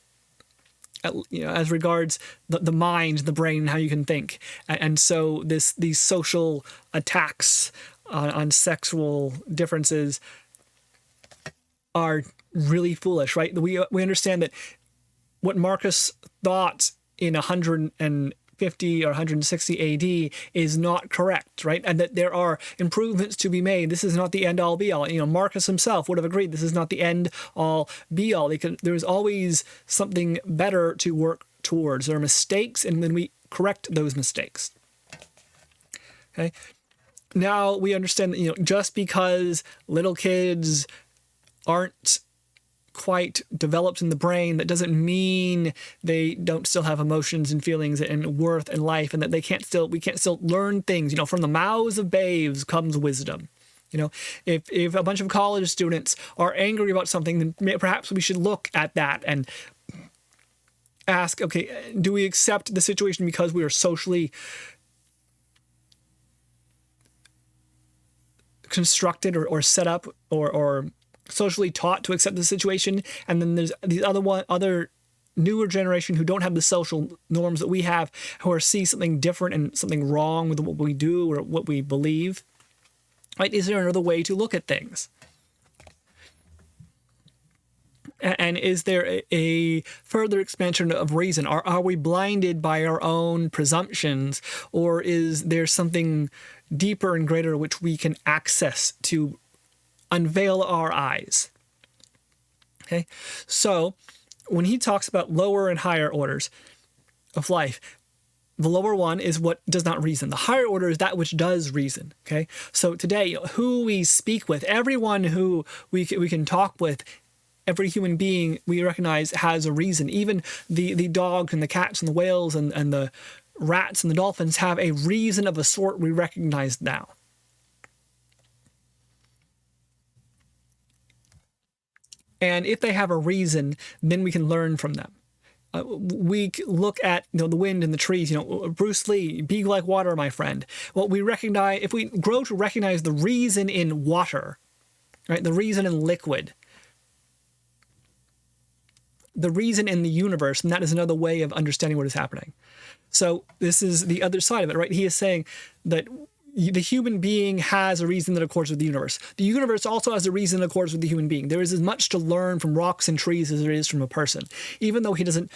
as regards the mind, the brain, how you can think. And so these social attacks on sexual differences are really foolish, right? We understand that what Marcus thought in 150 or 160 AD is not correct, right? And that there are improvements to be made. This is not the end all be all. Marcus himself would have agreed this is not the end all be all. There's always something better to work towards. There are mistakes, and then we correct those mistakes. Okay. Now we understand that, just because little kids aren't quite developed in the brain, that doesn't mean they don't still have emotions and feelings and worth and life, and that we can't still learn things. From the mouths of babes comes wisdom. If a bunch of college students are angry about something, then perhaps we should look at that and ask, okay, do we accept the situation because we are socially constructed or set up or socially taught to accept the situation? And then there's these other newer generation who don't have the social norms that we have, who see something different and something wrong with what we do or what we believe. Right? Is there another way to look at things? And is there a further expansion of reason? Are we blinded by our own presumptions, or is there something deeper and greater which we can access to unveil our eyes? Okay, so when he talks about lower and higher orders of life, the lower one is what does not reason. The higher order is that which does reason. Okay, so today, who we speak with, everyone who we can talk with, every human being we recognize has a reason. Even the dogs and the cats and the whales and the rats and the dolphins have a reason of a sort we recognize now. And if they have a reason, then we can learn from them. We look at the wind and the trees. Bruce Lee, be like water, my friend. Well, we recognize, if we grow to recognize the reason in water, right, the reason in liquid, the reason in the universe, and that is another way of understanding what is happening. So this is the other side of it, right? He is saying that the human being has a reason that accords with the universe. The universe also has a reason that accords with the human being. There is as much to learn from rocks and trees as there is from a person. Even though he doesn't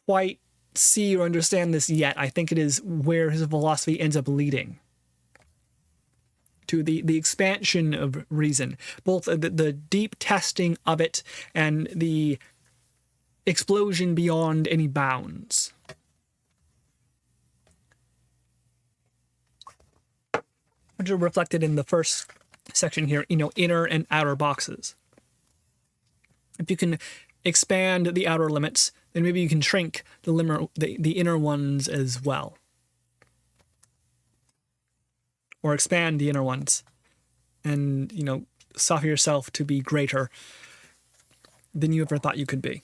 quite see or understand this yet, I think it is where his philosophy ends up leading. To the expansion of reason, both the deep testing of it and the explosion beyond any bounds. Which are reflected in the first section here, inner and outer boxes. If you can expand the outer limits, then maybe you can shrink the inner ones as well. Or expand the inner ones and, suffer yourself to be greater than you ever thought you could be.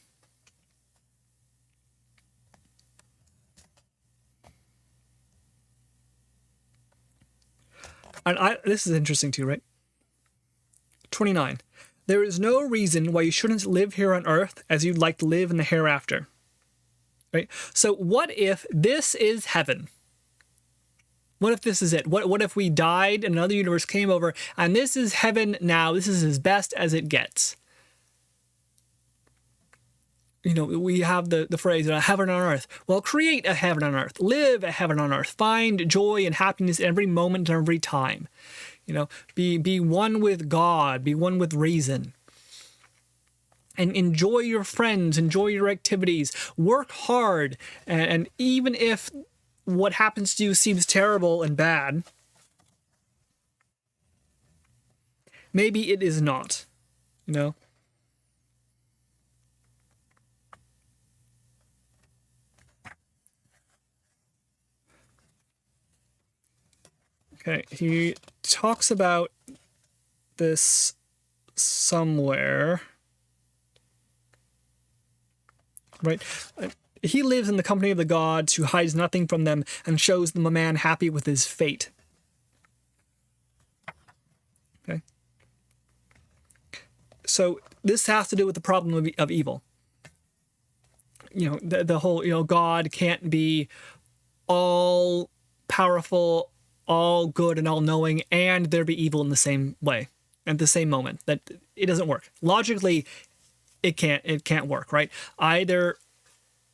And this is interesting too, right? 29. There is no reason why you shouldn't live here on earth as you'd like to live in the hereafter. Right? So what if this is heaven? What if this is it? What if we died and another universe came over and this is heaven now? This is as best as it gets. We have the phrase, heaven on earth. Well, create a heaven on earth. Live a heaven on earth. Find joy and happiness every moment and every time. Be one with God. Be one with reason. And enjoy your friends. Enjoy your activities. Work hard. And even if what happens to you seems terrible and bad, maybe it is not. Okay, he talks about this somewhere. Right? He lives in the company of the gods, who hides nothing from them and shows them a man happy with his fate. So this has to do with the problem of evil. The whole, God can't be all powerful, all good, and all knowing, and there be evil in the same way, at the same moment. That it doesn't work. Logically, it can't work, right? Either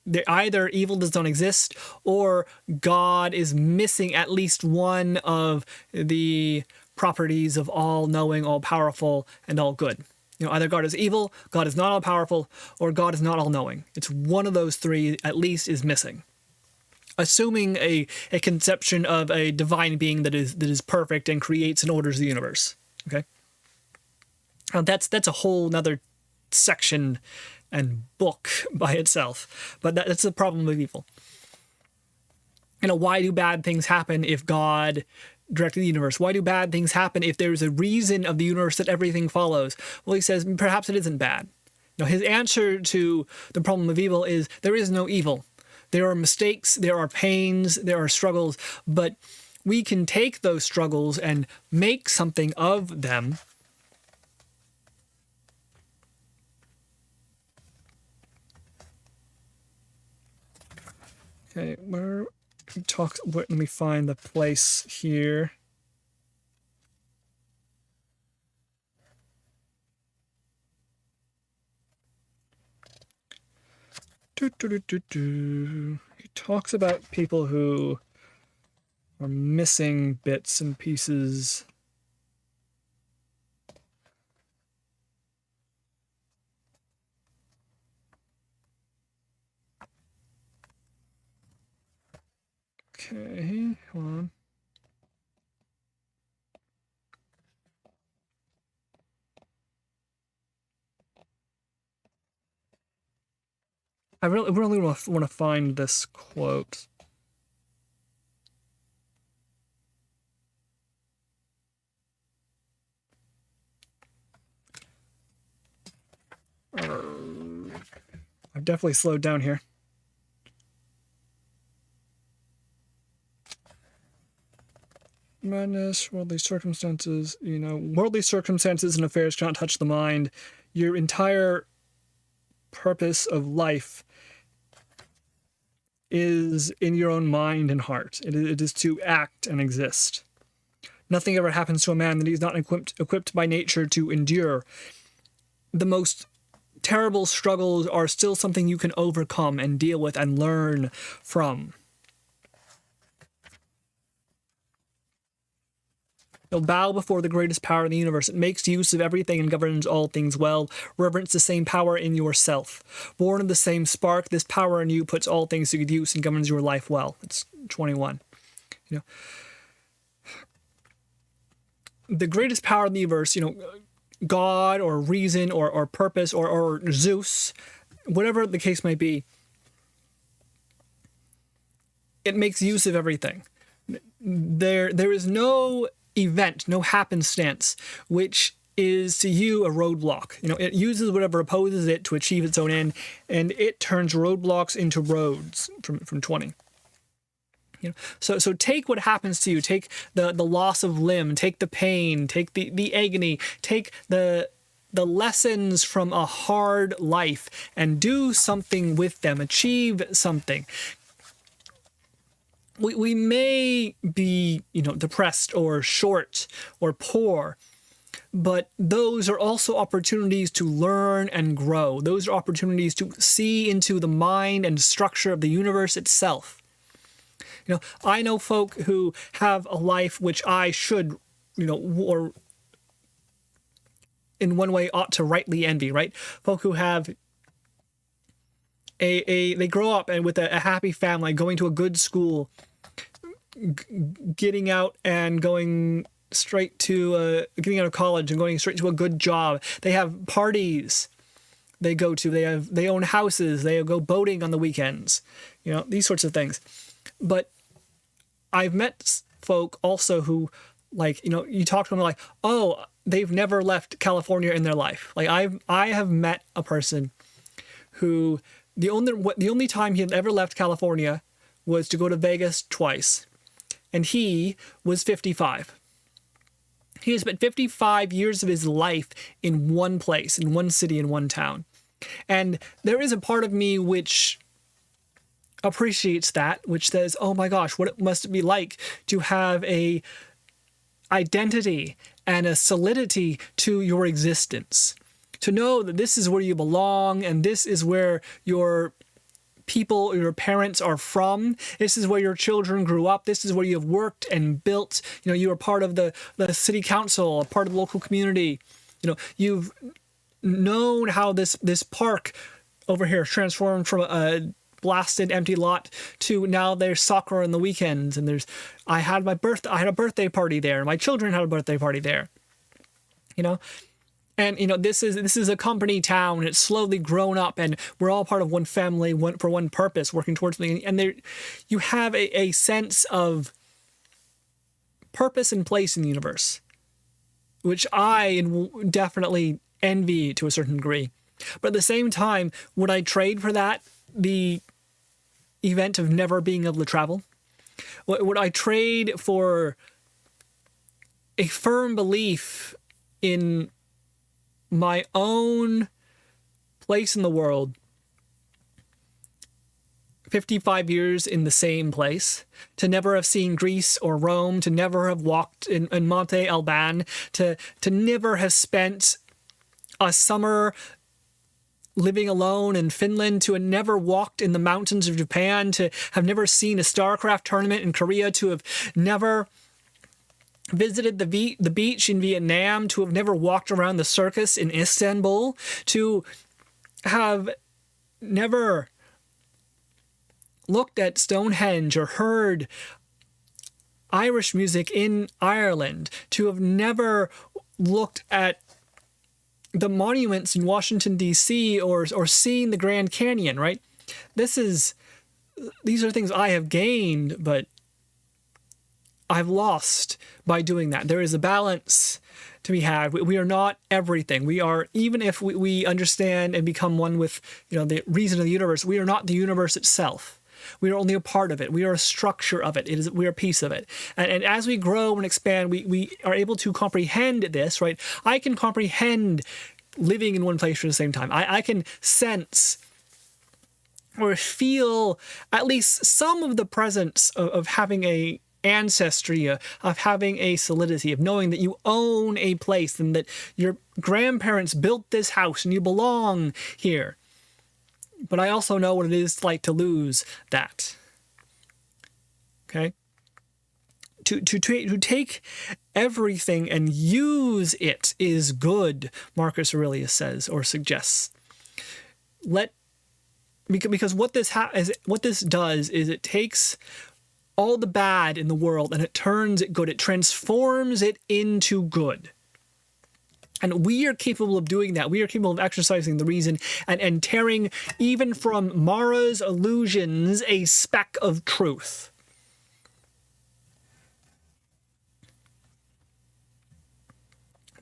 evil does not exist, or God is missing at least one of the properties of all knowing, all powerful, and all good. Either God is evil, God is not all powerful, or God is not all knowing. It's one of those three at least is missing. Assuming a conception of a divine being that is perfect and creates and orders the universe. Okay. Now that's a whole nother section and book by itself, but that's the problem of evil. Why do bad things happen if God directed the universe? Why do bad things happen if there's a reason of the universe that everything follows? Well, he says perhaps it isn't bad. His answer to the problem of evil is there is no evil. There are mistakes, there are pains, there are struggles, but we can take those struggles and make something of them. Okay, where he talks, let me find the place here. He talks about people who are missing bits and pieces. Okay, hold on. I really want to find this quote. I've definitely slowed down here. Madness, worldly circumstances, worldly circumstances and affairs cannot touch the mind. Your entire purpose of life is in your own mind and heart. It is to act and exist. Nothing ever happens to a man that he's not equipped by nature to endure. The most terrible struggles are still something you can overcome and deal with and learn from. You'll bow before the greatest power in the universe. It makes use of everything and governs all things well. Reverence the same power in yourself. Born of the same spark, this power in you puts all things to good use and governs your life well. It's 21. The greatest power in the universe, God or reason or purpose or Zeus, whatever the case may be, it makes use of everything. There is no event, no happenstance, which is to you a roadblock. It uses whatever opposes it to achieve its own end, and it turns roadblocks into roads from 20. So take what happens to you, take the loss of limb, take the pain, take the agony, take the lessons from a hard life and do something with them, achieve something. We may be, depressed or short or poor, but those are also opportunities to learn and grow. Those are opportunities to see into the mind and structure of the universe itself. I know folk who have a life which I should, or in one way ought to rightly envy, right? Folk who have they grow up and with a happy family, going to a good school, getting out and going straight to getting out of college and going straight to a good job. They have parties they go to. They own houses. They go boating on the weekends. These sorts of things. But I've met folk also who, you talk to them like, oh, they've never left California in their life. I have met a person who the only time he had ever left California was to go to Vegas twice, and he was 55. He has spent 55 years of his life in one place, in one city, in one town. And there is a part of me which appreciates that, which says, oh my gosh, what must it be like to have a identity and a solidity to your existence. To know that this is where you belong and this is where your people, your parents are from. This is where your children grew up. This is where you have worked and built. You are part of the city council, a part of the local community. You've known how this park over here transformed from a blasted empty lot to now there's soccer on the weekends, and I had a birthday party there. My children had a birthday party there. And this is a company town, and it's slowly grown up, and we're all part of one family, for one purpose, working towards something. And you have a sense of purpose and place in the universe, which I definitely envy to a certain degree. But at the same time, would I trade for that the event of never being able to travel? Would I trade for a firm belief in my own place in the world, 55 years in the same place, to never have seen Greece or Rome, to never have walked in Monte Alban, to never have spent a summer living alone in Finland, to have never walked in the mountains of Japan, to have never seen a StarCraft tournament in Korea, to have never visited the beach in Vietnam, to have never walked around the circus in Istanbul, to have never looked at Stonehenge or heard Irish music in Ireland, to have never looked at the monuments in Washington, D.C. or seen the Grand Canyon, right? These are things I have gained, but I've lost by doing that. There is a balance to be had. We are not everything. We are, even if we understand and become one with the reason of the universe, we are not the universe itself. We are only a part of it. We are a structure of it. We are a piece of it. And as we grow and expand, we are able to comprehend this, right? I can comprehend living in one place at the same time. I can sense or feel at least some of the presence of having a ancestry, of having a solidity, of knowing that you own a place and that your grandparents built this house and you belong here. But I also know what it is like to lose that. Okay? To take everything and use it is good, Marcus Aurelius says or suggests. Because what this does is it takes all the bad in the world and it turns it good. It transforms it into good. And we are capable of doing that. We are capable of exercising the reason and tearing, even from Mara's illusions, a speck of truth.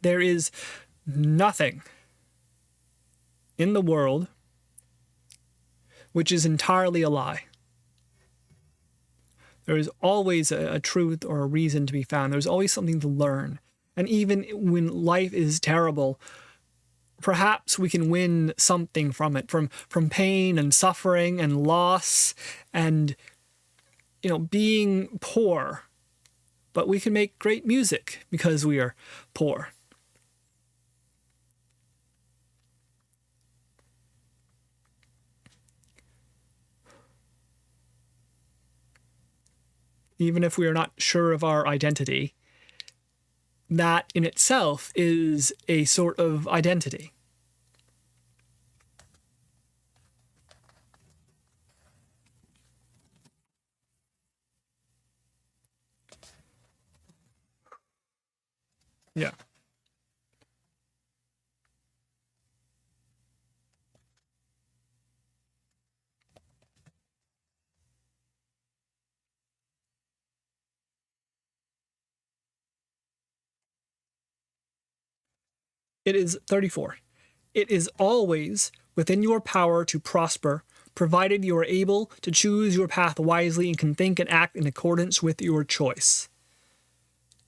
There is nothing in the world which is entirely a lie. There is always a truth or a reason to be found. There's always something to learn. And even when life is terrible, perhaps we can win something from it, from pain and suffering and loss and, being poor. But we can make great music because we are poor. Even if we are not sure of our identity, that in itself is a sort of identity. Yeah. It is 34. It is always within your power to prosper, provided you are able to choose your path wisely and can think and act in accordance with your choice.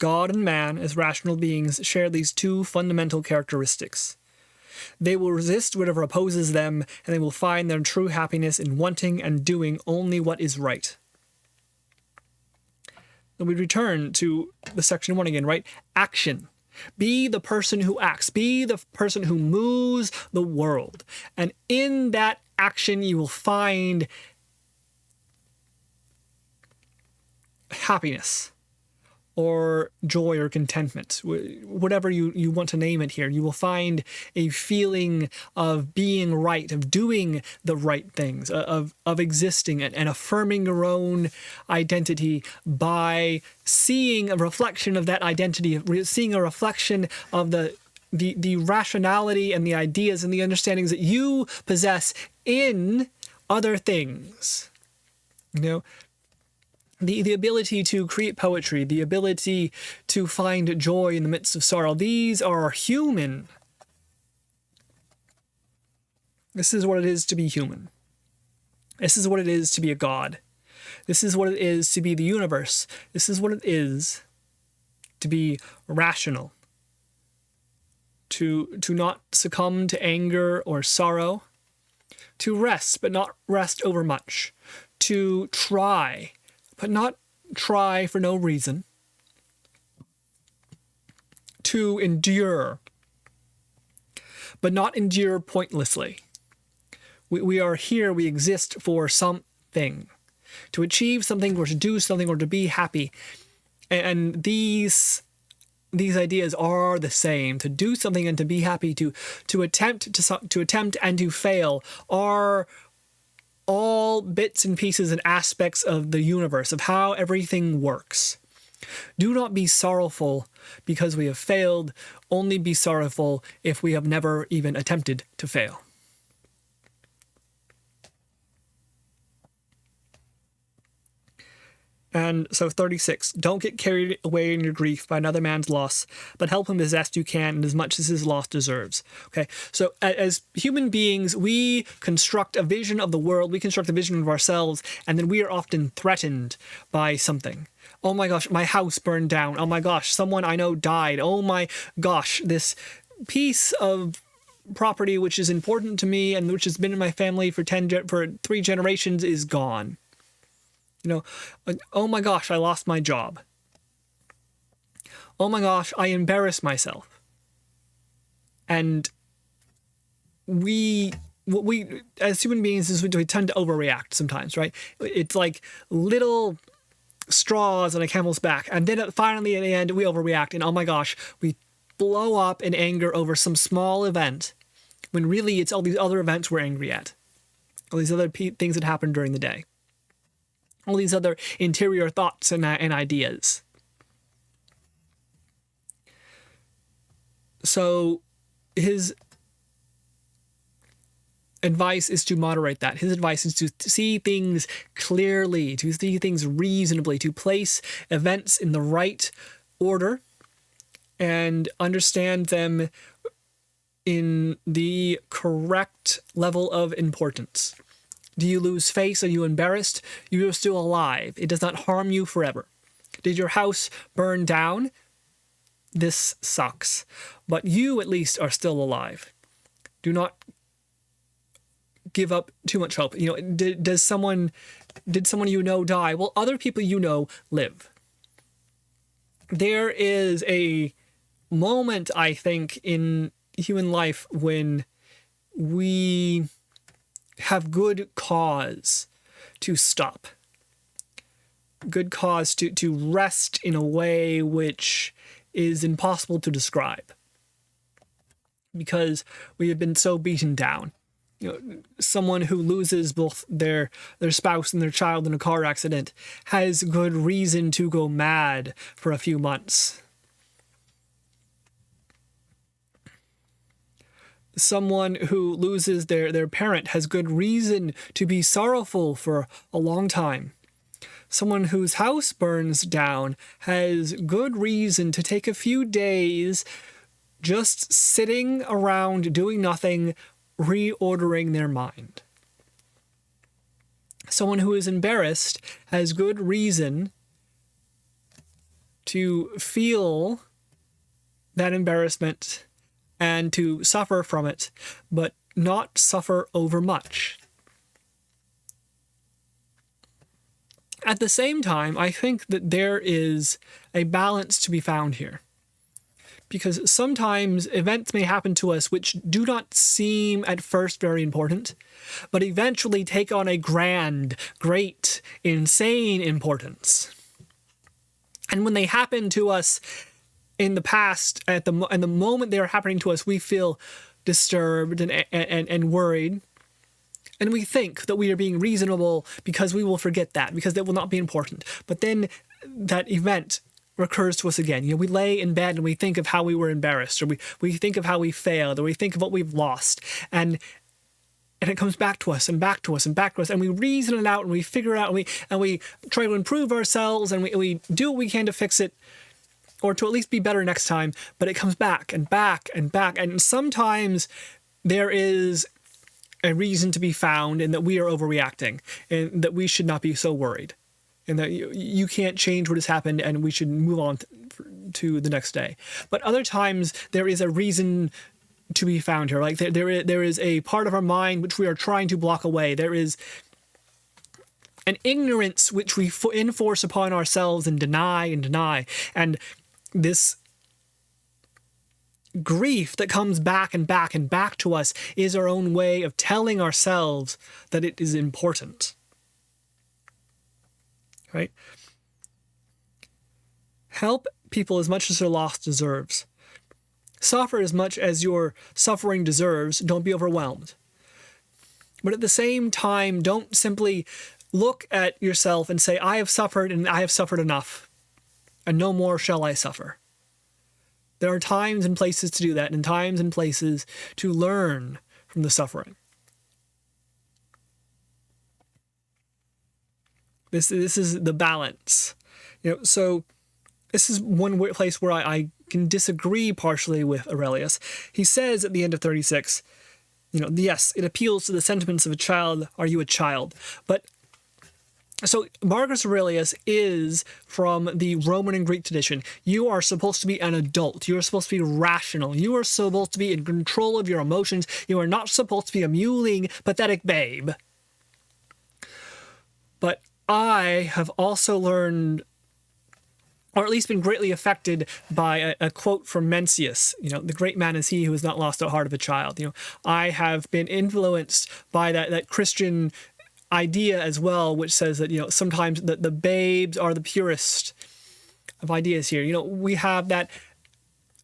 God and man, as rational beings, share these two fundamental characteristics. They will resist whatever opposes them, and they will find their true happiness in wanting and doing only what is right. And we return to the section 1 again, right? Action. Be the person who acts. Be the person who moves the world. And in that action, you will find happiness or joy or contentment, whatever you want to name it here. You will find a feeling of being right, of doing the right things, of existing and affirming your own identity by seeing a reflection of that identity, seeing a reflection of the rationality and the ideas and the understandings that you possess in other things. The ability to create poetry, the ability to find joy in the midst of sorrow, these are human. This is what it is to be human. This is what it is to be a god. This is what it is to be the universe. This is what it is to be rational. To not succumb to anger or sorrow. To rest, but not rest overmuch. To try, but not try for no reason. To endure, but not endure pointlessly. We are here, we exist for something. To achieve something, or to do something, or to be happy. And these ideas are the same. To do something and to be happy, to attempt and to fail are all bits and pieces and aspects of the universe, of how everything works. Do not be sorrowful because we have failed. Only be sorrowful if we have never even attempted to fail. And so 36, don't get carried away in your grief by another man's loss, but help him as best you can and as much as his loss deserves. Okay, so as human beings, we construct a vision of the world, we construct a vision of ourselves, and then we are often threatened by something. Oh my gosh, my house burned down. Oh my gosh, someone I know died. Oh my gosh, this piece of property which is important to me and which has been in my family for 3 generations is gone. Oh my gosh, I lost my job. Oh my gosh, I embarrassed myself. And we as human beings, we tend to overreact sometimes, right? It's like little straws on a camel's back. And then finally, in the end, we overreact. And oh my gosh, we blow up in anger over some small event when really it's all these other events we're angry at. All these other things that happened during the day. All these other interior thoughts and ideas. So his advice is to moderate that. His advice is to see things clearly, to see things reasonably, to place events in the right order and understand them in the correct level of importance. Do you lose face? Are you embarrassed? You are still alive. It does not harm you forever. Did your house burn down? This sucks. But you at least are still alive. Do not give up too much hope. Did someone you know die? Well, other people you know live. There is a moment, I think, in human life when we have good cause to stop. Good cause to rest in a way which is impossible to describe. Because we have been so beaten down. Someone who loses both their spouse and their child in a car accident has good reason to go mad for a few months. Someone who loses their parent has good reason to be sorrowful for a long time. Someone whose house burns down has good reason to take a few days just sitting around doing nothing, reordering their mind. Someone who is embarrassed has good reason to feel that embarrassment and to suffer from it, but not suffer overmuch. At the same time, I think that there is a balance to be found here. Because sometimes events may happen to us which do not seem at first very important, but eventually take on a grand, great, insane importance. And when they happen to us in the past, at the moment they are happening to us, we feel disturbed and worried. And we think that we are being reasonable because we will forget that, because that will not be important. But then that event recurs to us again. We lay in bed and we think of how we were embarrassed, or we think of how we failed, or we think of what we've lost. And it comes back to us and back to us and back to us, and we reason it out and we figure it out, and we try to improve ourselves, and we do what we can to fix it, or to at least be better next time. But it comes back and back and back. And sometimes there is a reason to be found in that we are overreacting, and that we should not be so worried, and that you can't change what has happened, and we should move on to the next day. But other times there is a reason to be found here. Like there is a part of our mind which we are trying to block away. There is an ignorance which we enforce upon ourselves and deny. And this grief that comes back and back and back to us is our own way of telling ourselves that it is important. Right? Help people as much as their loss deserves. Suffer as much as your suffering deserves. Don't be overwhelmed. But at the same time, don't simply look at yourself and say, I have suffered and I have suffered enough, and no more shall I suffer. There are times and places to do that, and times and places to learn from the suffering. This is the balance. So this is one place where I can disagree partially with Aurelius. He says at the end of 36, yes, it appeals to the sentiments of a child. Are you a child? But so Marcus Aurelius is from the Roman and Greek tradition. You are supposed to be an adult. You are supposed to be rational. You are supposed to be in control of your emotions. You are not supposed to be a mewling, pathetic babe. But I have also learned, or at least been greatly affected by a quote from Mencius. The great man is he who has not lost the heart of a child. I have been influenced by that Christian idea as well, which says that, sometimes the babes are the purest of ideas here. We have that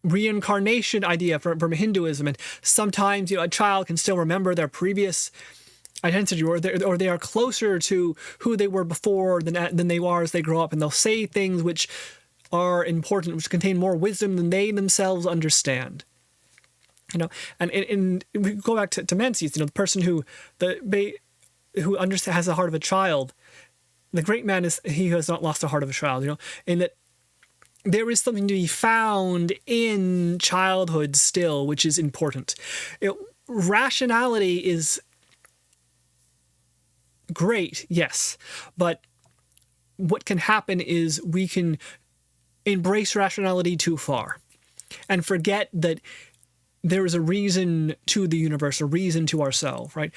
reincarnation idea from Hinduism, and sometimes, a child can still remember their previous identity, or they are closer to who they were before than they are as they grow up, and they'll say things which are important, which contain more wisdom than they themselves understand. And we go back to Mencius, the person who has the heart of a child. The great man is he who has not lost the heart of a child. And that there is something to be found in childhood still, which is important. Rationality is great, yes, but what can happen is we can embrace rationality too far and forget that there is a reason to the universe, a reason to ourselves, right?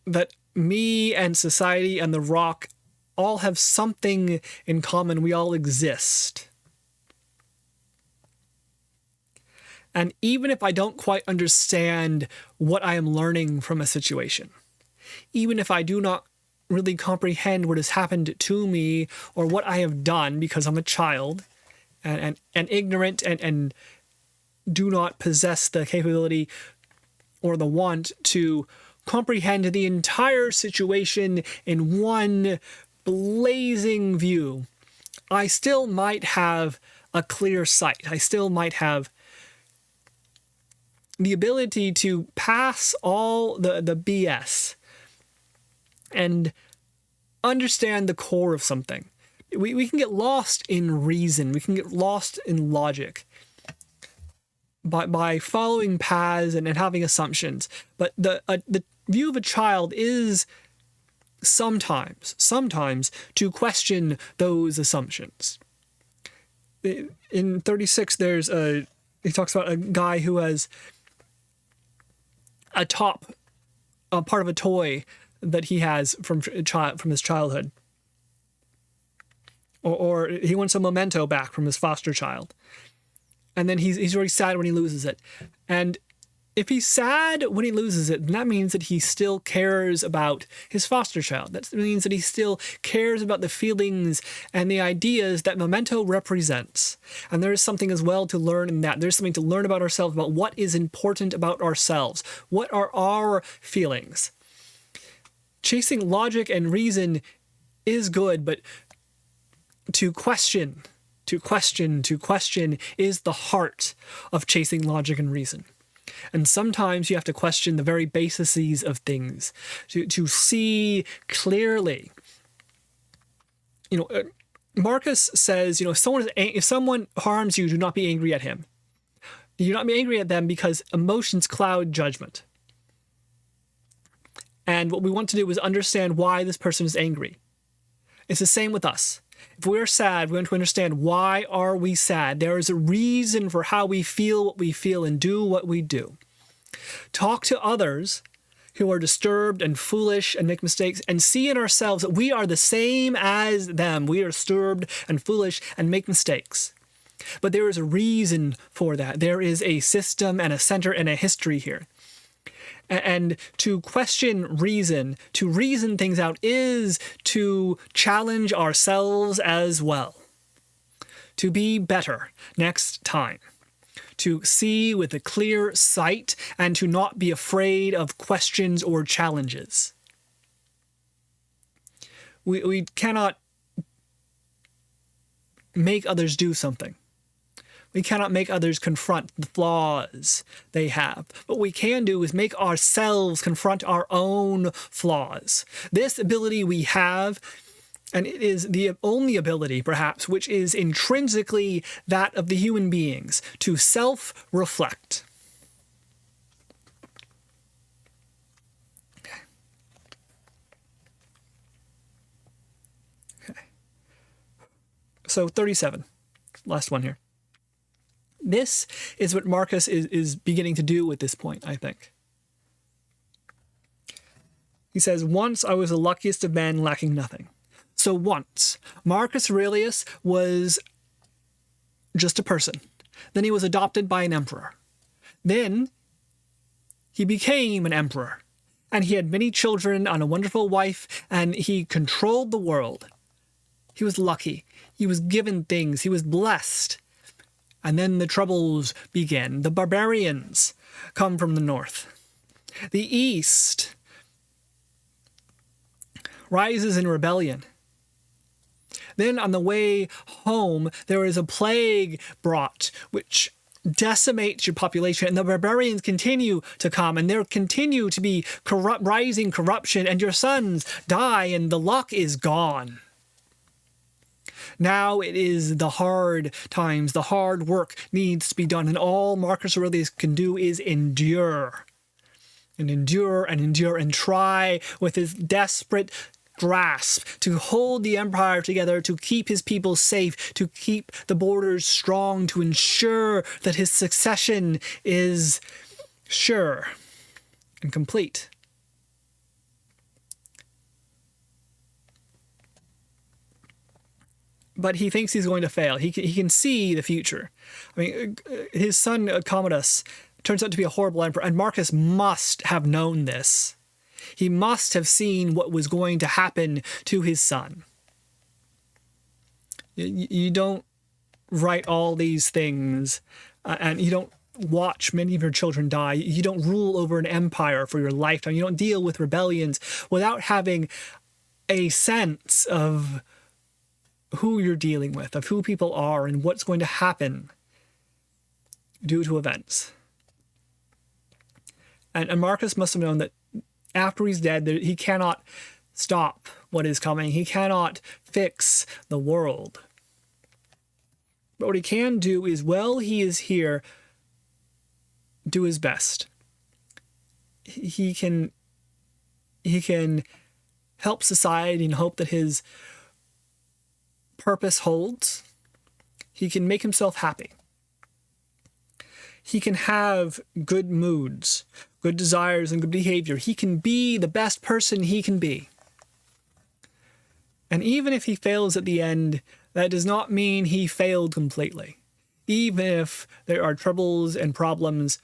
That me and society and the rock all have something in common. We all exist. And even if I don't quite understand what I am learning from a situation, even if I do not really comprehend what has happened to me or what I have done because I'm a child and ignorant and do not possess the capability or the want to comprehend the entire situation in one blazing view, I still might have a clear sight. I still might have the ability to pass all the BS and understand the core of something. We can get lost in reason. We can get lost in logic by following paths and having assumptions. But the view of a child is sometimes to question those assumptions. In 36, he talks about a guy who has a part of a toy that he has from his childhood. Or he wants a memento back from his foster child. And then he's really sad when he loses it. And if he's sad when he loses it, then that means that he still cares about his foster child. That means that he still cares about the feelings and the ideas that memento represents. And there is something as well to learn in that. There's something to learn about ourselves, about what is important about ourselves. What are our feelings? Chasing logic and reason is good, but to question is the heart of chasing logic and reason. And sometimes you have to question the very bases of things to see clearly. Marcus says, if someone harms you, do not be angry at him. Do not be angry at them because emotions cloud judgment. And what we want to do is understand why this person is angry. It's the same with us. If we're sad, we want to understand why are we sad. There is a reason for how we feel what we feel and do what we do. Talk to others who are disturbed and foolish and make mistakes and see in ourselves that we are the same as them. We are disturbed and foolish and make mistakes. But there is a reason for that. There is a system and a center and a history here. And to question reason, to reason things out, is to challenge ourselves as well. To be better next time. To see with a clear sight and to not be afraid of questions or challenges. We cannot make others do something. We cannot make others confront the flaws they have. What we can do is make ourselves confront our own flaws. This ability we have, and it is the only ability, perhaps, which is intrinsically that of the human beings, to self-reflect. Okay. So 37, last one here. This is what Marcus is beginning to do at this point, I think. He says, once I was the luckiest of men, lacking nothing. So once, Marcus Aurelius was just a person. Then he was adopted by an emperor. Then he became an emperor. And he had many children and a wonderful wife, and he controlled the world. He was lucky. He was given things. He was blessed. And then the troubles begin. The barbarians come from the north. The east rises in rebellion. Then on the way home, there is a plague brought, which decimates your population, and the barbarians continue to come, and there continue to be rising corruption, and your sons die, and the luck is gone. Now it is the hard times, the hard work needs to be done, and all Marcus Aurelius can do is endure. And endure and endure and try with his desperate grasp to hold the empire together, to keep his people safe, to keep the borders strong, to ensure that his succession is sure and complete. But he thinks he's going to fail. He can see the future. I mean, his son Commodus turns out to be a horrible emperor, and Marcus must have known this. He must have seen what was going to happen to his son. You don't write all these things, and you don't watch many of your children die. You don't rule over an empire for your lifetime. You don't deal with rebellions without having a sense of who you're dealing with, of who people are, and what's going to happen due to events. And Marcus must have known that after he's dead, he cannot stop what is coming. He cannot fix the world. But what he can do is, while he is here, do his best. He can help society and hope that his purpose holds. He can make himself happy. He can have good moods, good desires, and good behavior. He can be the best person he can be. And even if he fails at the end, that does not mean he failed completely. Even if there are troubles and problems,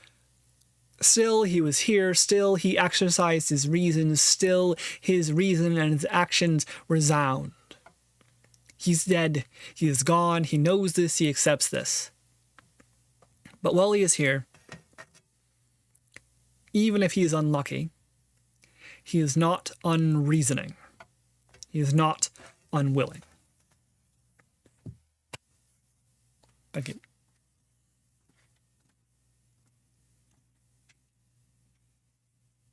still he was here, still he exercised his reason, still his reason and his actions resound. He's dead, he is gone, he knows this, he accepts this. But while he is here, even if he is unlucky, he is not unreasoning. He is not unwilling. Thank you.